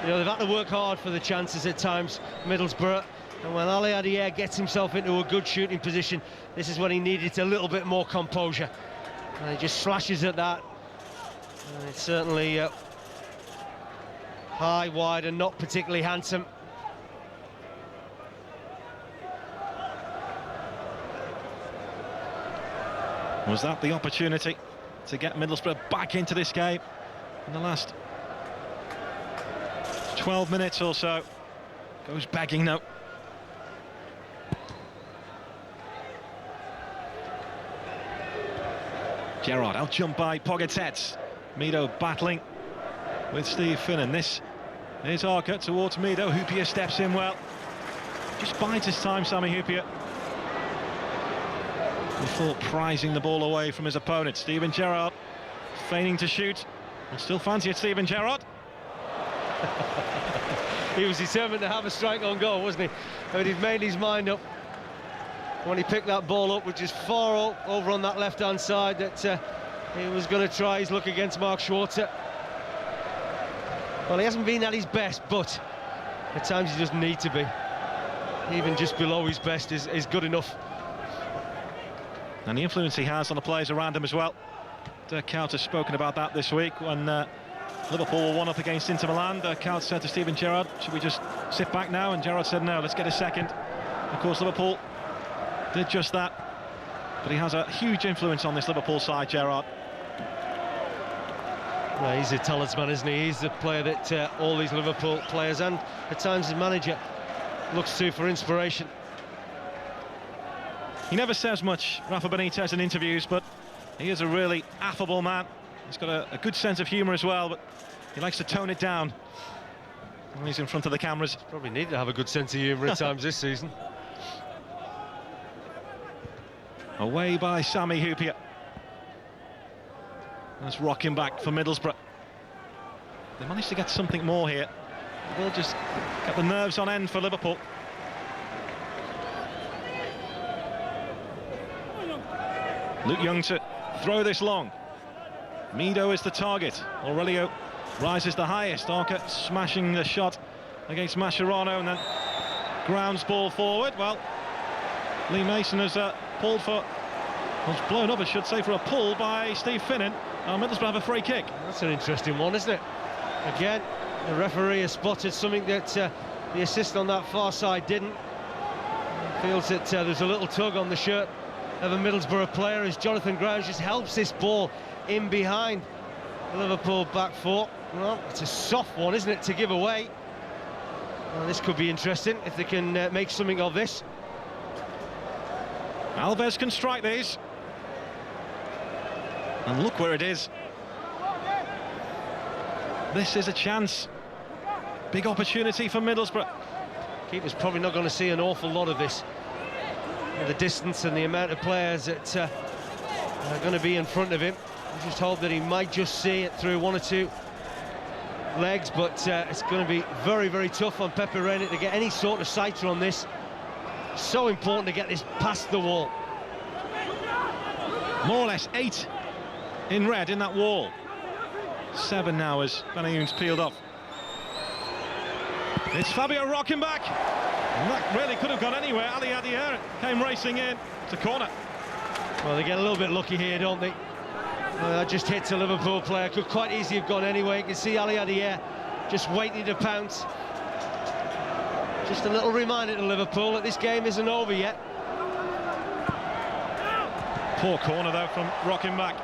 You know, they've had to work hard for the chances at times, Middlesbrough. And when Ali Adier gets himself into a good shooting position, this is when he needed a little bit more composure. And he just slashes at that. And it's certainly high, wide, and not particularly handsome. Was that the opportunity to get Middlesbrough back into this game in the last 12 minutes or so? Goes begging now. Gerrard out-jumped by Pogatet. Mido battling with Steve Finnan. This is Arca towards Mido. Hyypiä steps in well. Just bides his time, Sami Hyypiä. He thought prizing the ball away from his opponent. Steven Gerrard feigning to shoot. We'll still fancy it, Steven Gerrard. He was determined to have a strike on goal, wasn't he? I mean, he'd made his mind up when he picked that ball up, which is far over on that left-hand side, that he was going to try his luck against Mark Schwarzer. Well, he hasn't been at his best, but at times he doesn't need to be. Even just below his best is good enough. and the influence he has on the players around him as well. Dirk Kuyt has spoken about that this week when Liverpool were 1-up against Inter Milan. Dirk Kuyt said to Steven Gerrard, should we just sit back now? And Gerrard said no, let's get a second. Of course, Liverpool did just that, but he has a huge influence on this Liverpool side, Gerrard. Well, he's a talisman, isn't he? He's the player that all these Liverpool players and at times the manager looks to for inspiration. He never says much, Rafa Benitez, in interviews, but he is a really affable man. He's got a good sense of humour as well, but he likes to tone it down when he's in front of the cameras. Probably need to have a good sense of humour at times this season. Away by Sami Hyypiä. That's rocking back for Middlesbrough. They managed to get something more here. They'll just get the nerves on end for Liverpool. Luke Young to throw this long. Mido is the target. Aurelio rises the highest. Arca smashing the shot against Mascherano and then grounds ball forward. Well, Lee Mason has pulled for, was blown up, I should say, for a pull by Steve Finnan. Middlesbrough have a free kick. That's an interesting one, isn't it? Again, the referee has spotted something that the assist on that far side didn't. Feels that there's a little tug on the shirt of a Middlesbrough player as Jonathan Grounds just helps this ball in behind the Liverpool back four. Well, it's a soft one, isn't it, to give away? Well, this could be interesting if they can make something of this. Alves can strike these. And look where it is. This is a chance. Big opportunity for Middlesbrough. Keeper's probably not going to see an awful lot of this. The distance and the amount of players that are going to be in front of him. I just hope that he might just see it through one or two legs, but it's going to be very, very tough on Pepe Reina to get any sort of sighter on this. So important to get this past the wall. More or less 8 in red in that wall. 7 now as Benayoun's peeled off. It's Fabio Rockenbach. And that really could have gone anywhere. Ali Adier came racing in. It's a corner. Well, they get a little bit lucky here, don't they? That just hits a Liverpool player. Could quite easily have gone anyway. You can see Ali Adier just waiting to pounce. Just a little reminder to Liverpool that this game isn't over yet. Poor corner though from Rockenbach.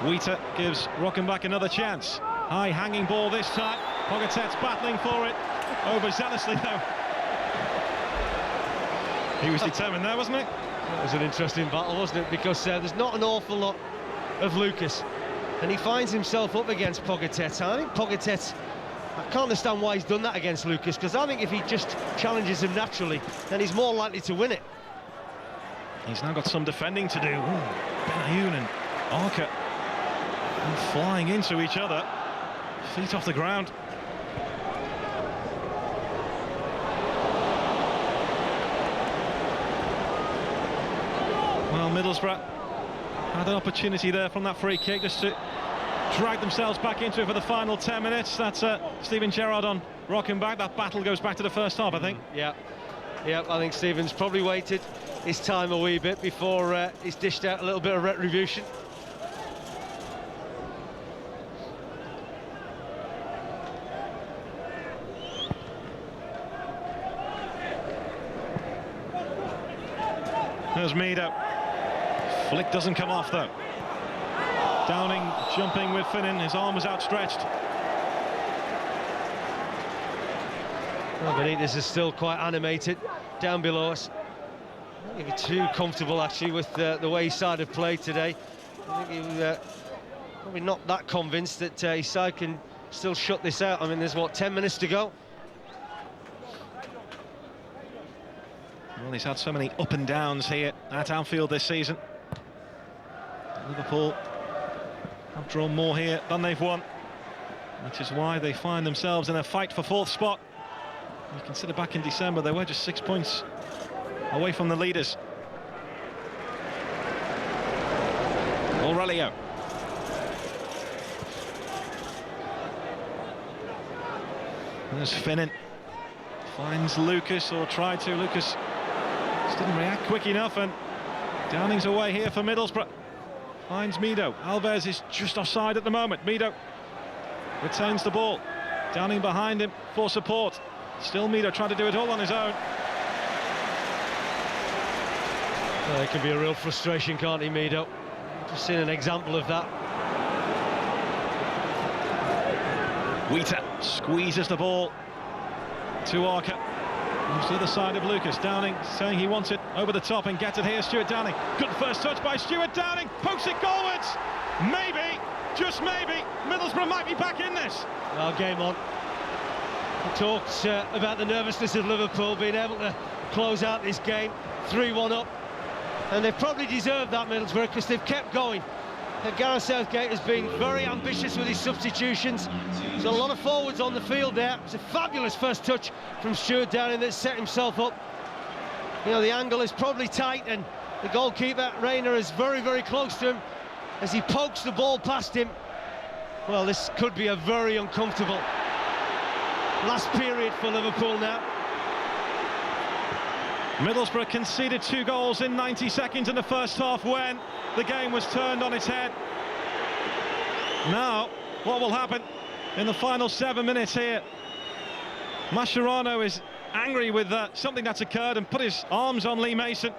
Wheater gives Rockenbach another chance. High hanging ball this time. Pogatet's battling for it. Overzealously though. He was determined there, wasn't he? That was an interesting battle, wasn't it? Because there's not an awful lot of Lucas, and he finds himself up against Pogatet. I think Pogatet, I can't understand why he's done that against Lucas, because I think if he just challenges him naturally, then he's more likely to win it. He's now got some defending to do. Benayoun and Arca flying into each other, feet off the ground. Well, Middlesbrough had an opportunity there from that free kick just to drag themselves back into it for the final 10 minutes. That's Steven Gerrard on Rockenbach. That battle goes back to the first half, I think. Yeah, I think Steven's probably waited his time a wee bit before he's dished out a little bit of retribution. There's Mido. Flick doesn't come off though. Downing jumping with Finnan, his arm was outstretched. Well, Benitez is still quite animated down below us. I don't think he's too comfortable actually with the way his side have played today. I think he was probably not that convinced that his side can still shut this out. I mean, there's what, 10 minutes to go? Well, he's had so many up and downs here at Anfield this season. Liverpool have drawn more here than they've won, which is why they find themselves in a fight for 4th spot. You consider back in December they were just 6 points away from the leaders. Aurelio. There's Finnan. Finds Lucas, or tried to. Lucas just didn't react quick enough, and Downing's away here for Middlesbrough. Finds Mido. Alves is just offside at the moment. Mido retains the ball. Downing behind him for support. Still Mido trying to do it all on his own. It can be a real frustration, can't he, Mido? Just seen an example of that. Wheater squeezes the ball to Arca. Moves to the other side of Lucas. Downing saying he wants it over the top and gets it here. Stuart Downing. Good first touch by Stuart Downing. Pokes it goalwards. Maybe, just maybe, Middlesbrough might be back in this. Well, game on. We talked about the nervousness of Liverpool being able to close out this game 3-1 up. And they've probably deserved that, Middlesbrough, because they've kept going. And Gareth Southgate has been very ambitious with his substitutions. There's a lot of forwards on the field there. It's a fabulous first touch from Stuart Downing that set himself up. You know, the angle is probably tight, and the goalkeeper, Rayner, is very, very close to him as he pokes the ball past him. Well, this could be a very uncomfortable last period for Liverpool now. Middlesbrough conceded 2 goals in 90 seconds in the first half when the game was turned on its head. Now, what will happen in the final 7 minutes here? Mascherano is angry with something that's occurred and put his arms on Lee Mason.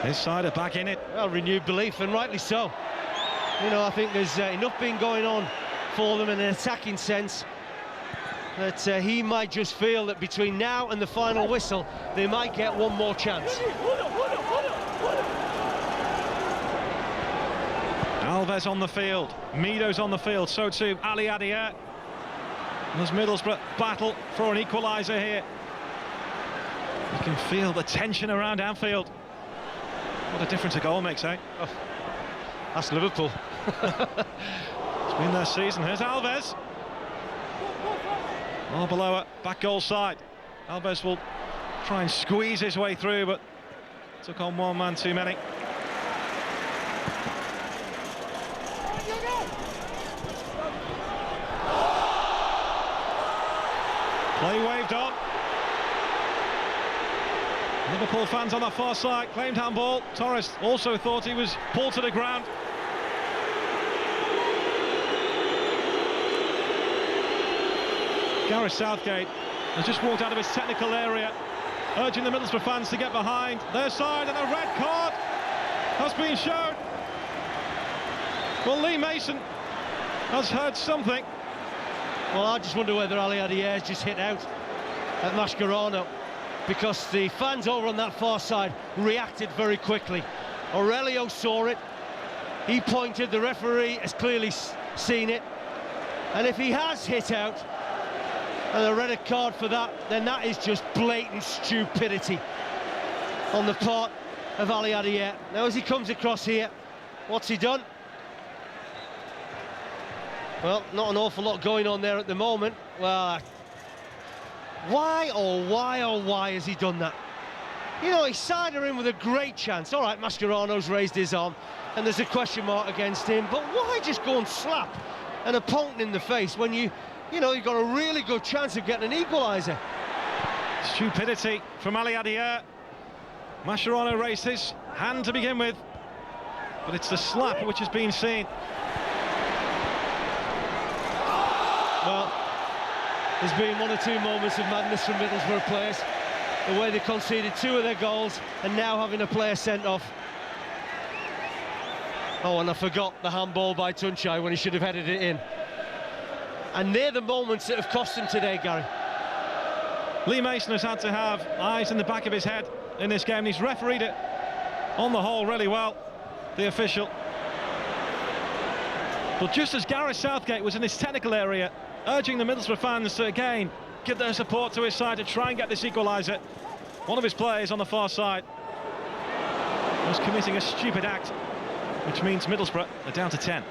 His side are back in it. Well, renewed belief, and rightly so. You know, I think there's enough been going on for them in an attacking sense that he might just feel that between now and the final whistle they might get one more chance. Alves on the field, Mido's on the field, so too Ali Adier. There's Middlesbrough battle for an equaliser here. You can feel the tension around Anfield. What a difference a goal makes, eh? Oh, that's Liverpool. It's been their season. Here's Alves. Arbeloa, back goal side. Alves will try and squeeze his way through, but took on one man too many. Play waved on. Liverpool fans on the far side claimed handball. Torres also thought he was pulled to the ground. Gareth Southgate has just walked out of his technical area, urging the Middlesbrough fans to get behind their side, and a red card has been shown. Well, Lee Mason has heard something. Well, I just wonder whether Ali Adier's just hit out at Mascherano, because the fans over on that far side reacted very quickly. Aurelio saw it, he pointed, the referee has clearly seen it, and if he has hit out and a red card for that, then that is just blatant stupidity on the part of Ali Adier. Now, as he comes across here, what's he done? Well, not an awful lot going on there at the moment. Well, why has he done that? You know, he sided her in with a great chance. All right, Mascherano's raised his arm and there's a question mark against him, but why just go and slap an opponent in the face when you've got a really good chance of getting an equaliser? Stupidity from Ali Adier. Mascherano raised his hand to begin with, but it's the slap which has been seen. Well, there's been 1 or 2 moments of madness from Middlesbrough players. The way they conceded 2 of their goals and now having a player sent off. Oh, and I forgot the handball by Tuncay when he should have headed it in. And they're the moments that have cost him today, Gary. Lee Mason has had to have eyes in the back of his head in this game. He's refereed it, on the whole, really well, the official. But just as Gareth Southgate was in his technical area, urging the Middlesbrough fans to, again, give their support to his side to try and get this equaliser, one of his players on the far side was committing a stupid act, which means Middlesbrough are down to 10.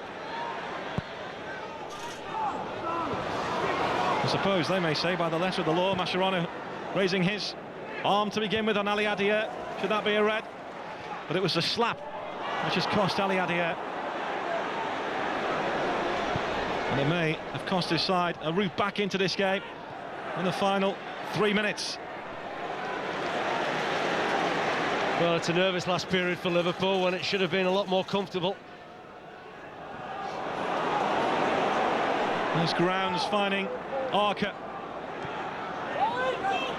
I suppose they may say by the letter of the law, Mascherano raising his arm to begin with on Ali Adier. Should that be a red? But it was the slap which has cost Ali Adier. And it may have cost his side a route back into this game. in the final 3 minutes. Well, it's a nervous last period for Liverpool when it should have been a lot more comfortable. There's Grounds finding Arca.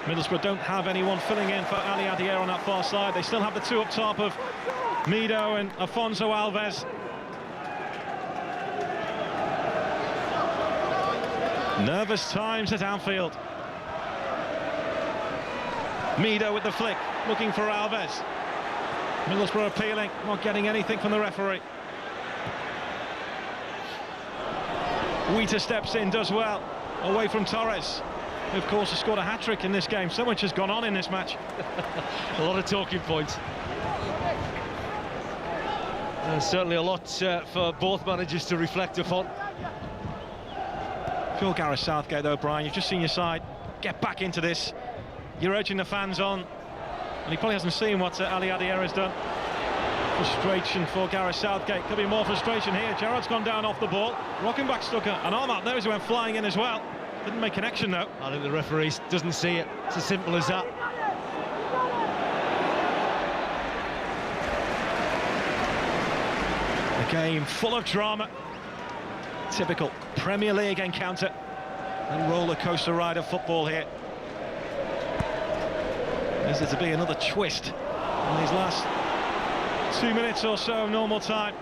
Middlesbrough don't have anyone filling in for Ali Adier on that far side. They still have the two up top of Mido and Afonso Alves. Nervous times at Anfield. Mido with the flick, looking for Alves. Middlesbrough appealing, not getting anything from the referee. Wheater steps in, does well, away from Torres, who of course has scored a hat-trick in this game. So much has gone on in this match. A lot of talking points. Certainly a lot for both managers to reflect upon. If you're Gareth Southgate though, Brian, you've just seen your side get back into this. You're urging the fans on, and he probably hasn't seen what Ali Adier has done. Frustration for Gareth Southgate. Could be more frustration here. Gerrard's gone down off the ball. Rockenbach stuck an arm out there as he went flying in as well. Didn't make connection though. I think the referee doesn't see it. It's as simple as that. A game full of drama. Typical Premier League encounter and roller coaster ride of football here. Is there to be another twist in these last 2 minutes or so of normal time?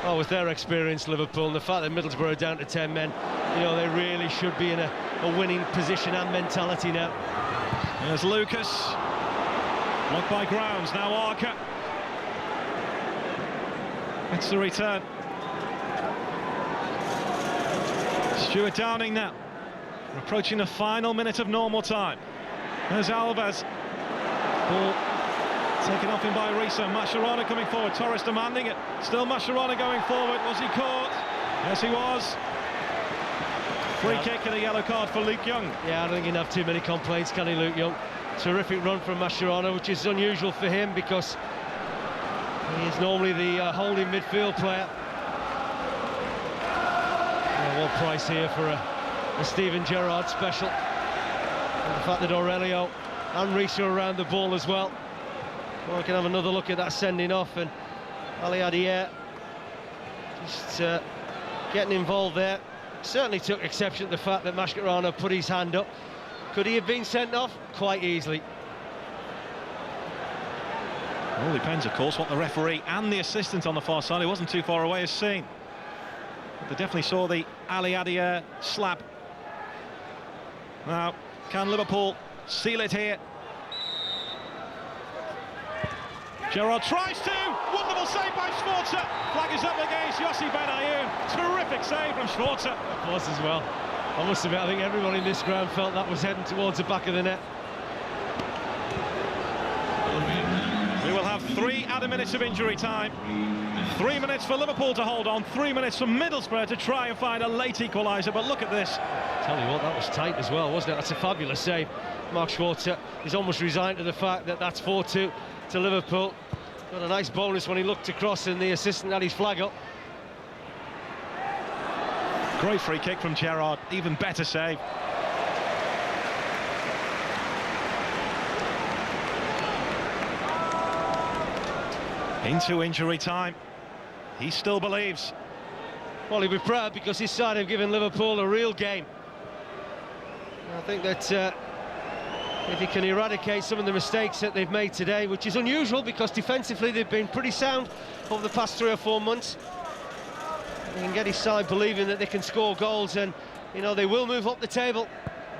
Oh, with their experience, Liverpool, and the fact that Middlesbrough are down to 10 men, you know, they really should be in a winning position and mentality now. There's Lucas. Blocked by Grounds, now Arca. It's the return. Stuart Downing now. We're approaching the final minute of normal time. There's Alves. Ball taken off him by Risa. Mascherano coming forward. Torres demanding it. Still Mascherano going forward. Was he caught? Yes, he was. Free kick and a yellow card for Luke Young. Yeah, I don't think he'd have too many complaints, can he, Luke Young? Terrific run from Mascherano, which is unusual for him because he is normally the holding midfield player. Well, what price here for a Steven Gerrard special. And the fact that Aurelio and Risa are around the ball as well. Well, we can have another look at that sending off, and Ali Adier just getting involved there. Certainly took exception to the fact that Mascherano put his hand up. Could he have been sent off? Quite easily. All depends, of course, what the referee and the assistant on the far side, who wasn't too far away, has seen. But they definitely saw the Ali Adier slap. Now, can Liverpool seal it here? Gerrard tries to. Wonderful save by Schwarzer. Flag is up against Yossi Benayoun. Terrific save from Schwarzer. It was as well. I must admit, I think everyone in this ground felt that was heading towards the back of the net. We will have 3 added minutes of injury time. 3 minutes for Liverpool to hold on. 3 minutes for Middlesbrough to try and find a late equaliser. But look at this. Tell you what, that was tight as well, wasn't it? That's a fabulous save. Mark Schwarzer is almost resigned to the fact that that's 4-2 to Liverpool. Got a nice bonus when he looked across and the assistant had his flag up. Great free kick from Gerrard. Even better save. Into injury time. He still believes. Well, he'll be proud because his side have given Liverpool a real game. I think that if he can eradicate some of the mistakes that they've made today, which is unusual because defensively they've been pretty sound over the past 3 or 4 months, he can get his side believing that they can score goals, and you know they will move up the table.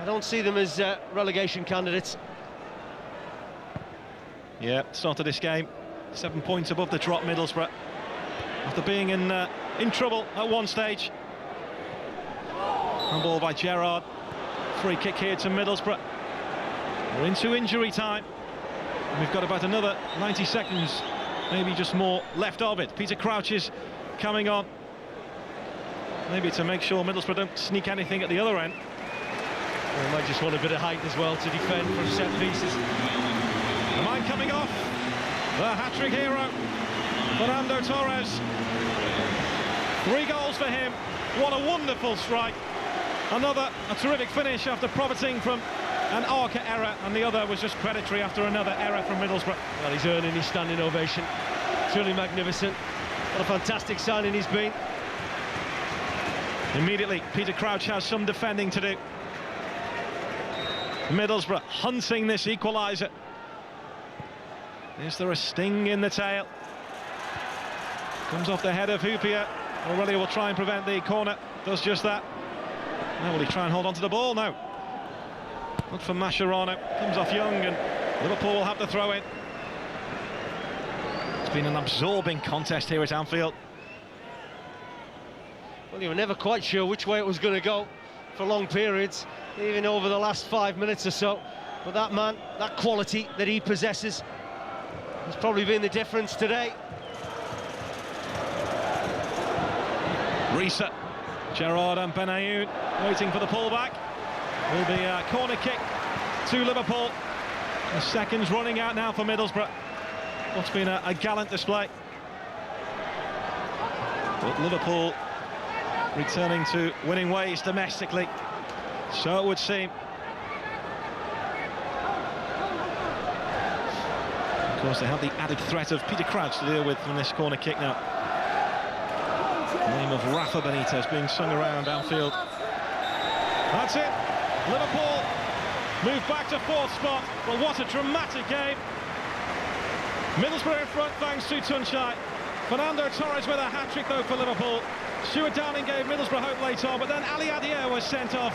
I don't see them as relegation candidates. Yeah, start of this game, 7 points above the drop Middlesbrough, after being in trouble at one stage. Handball by Gerrard. Free kick here to Middlesbrough. We're into injury time. And we've got about another 90 seconds, maybe just more, left of it. Peter Crouch is coming on. Maybe to make sure Middlesbrough don't sneak anything at the other end. They might just want a bit of height as well to defend from set pieces. The man coming off, the hat-trick hero, Fernando Torres. 3 goals for him. What a wonderful strike. a terrific finish after profiting from an Arca error, and the other was just predatory after another error from Middlesbrough. Well, he's earning his standing ovation. Truly magnificent. What a fantastic signing he's been. Immediately, Peter Crouch has some defending to do. Middlesbrough hunting this equaliser. Is there a sting in the tail? Comes off the head of Hupia. Aurelio will try and prevent the corner. Does just that. Now will he try and hold on to the ball? No. Look for Mascherano. Comes off Young, and Liverpool will have to throw it. It's been an absorbing contest here at Anfield. Well, you were never quite sure which way it was going to go for long periods, even over the last 5 minutes or so. But that man, that quality that he possesses, has probably been the difference today. Risa, Gerrard and Benayoun waiting for the pullback. Will be a corner kick to Liverpool. The seconds running out now for Middlesbrough. What's been a gallant display. But Liverpool returning to winning ways domestically, so it would seem. Of course, they have the added threat of Peter Crouch to deal with from this corner kick now. The name of Rafa Benitez being sung around Anfield. That's it. Liverpool move back to fourth spot. Well, what a dramatic game. Middlesbrough in front thanks to Tuncay. Fernando Torres with a hat-trick though for Liverpool. Stuart Downing gave Middlesbrough hope late on, but then Ali Adier was sent off.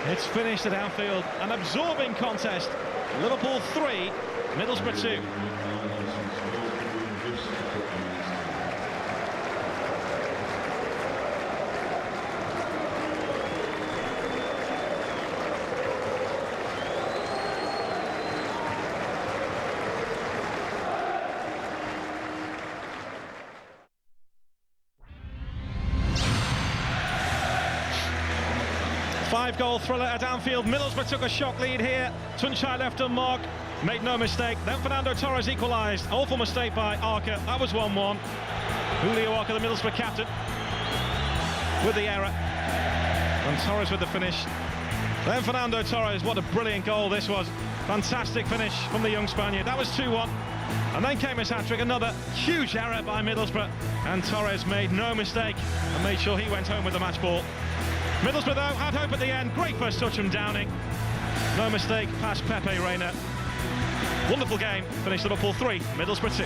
It's finished at Anfield. An absorbing contest. Liverpool 3, Middlesbrough 2. Five-goal thriller at Anfield. Middlesbrough took a shock lead here. Tuncay left unmarked, made no mistake. Then Fernando Torres equalised. Awful mistake by Arca. That was 1-1. Julio Arca, the Middlesbrough captain, with the error. And Torres with the finish. Then Fernando Torres, what a brilliant goal this was. Fantastic finish from the young Spaniard. That was 2-1. And then came his hat-trick, another huge error by Middlesbrough. And Torres made no mistake and made sure he went home with the match ball. Middlesbrough, though, had hope at the end. Great first touch from Downing. No mistake past Pepe Reina. Wonderful game. Finished Liverpool 3, Middlesbrough 2.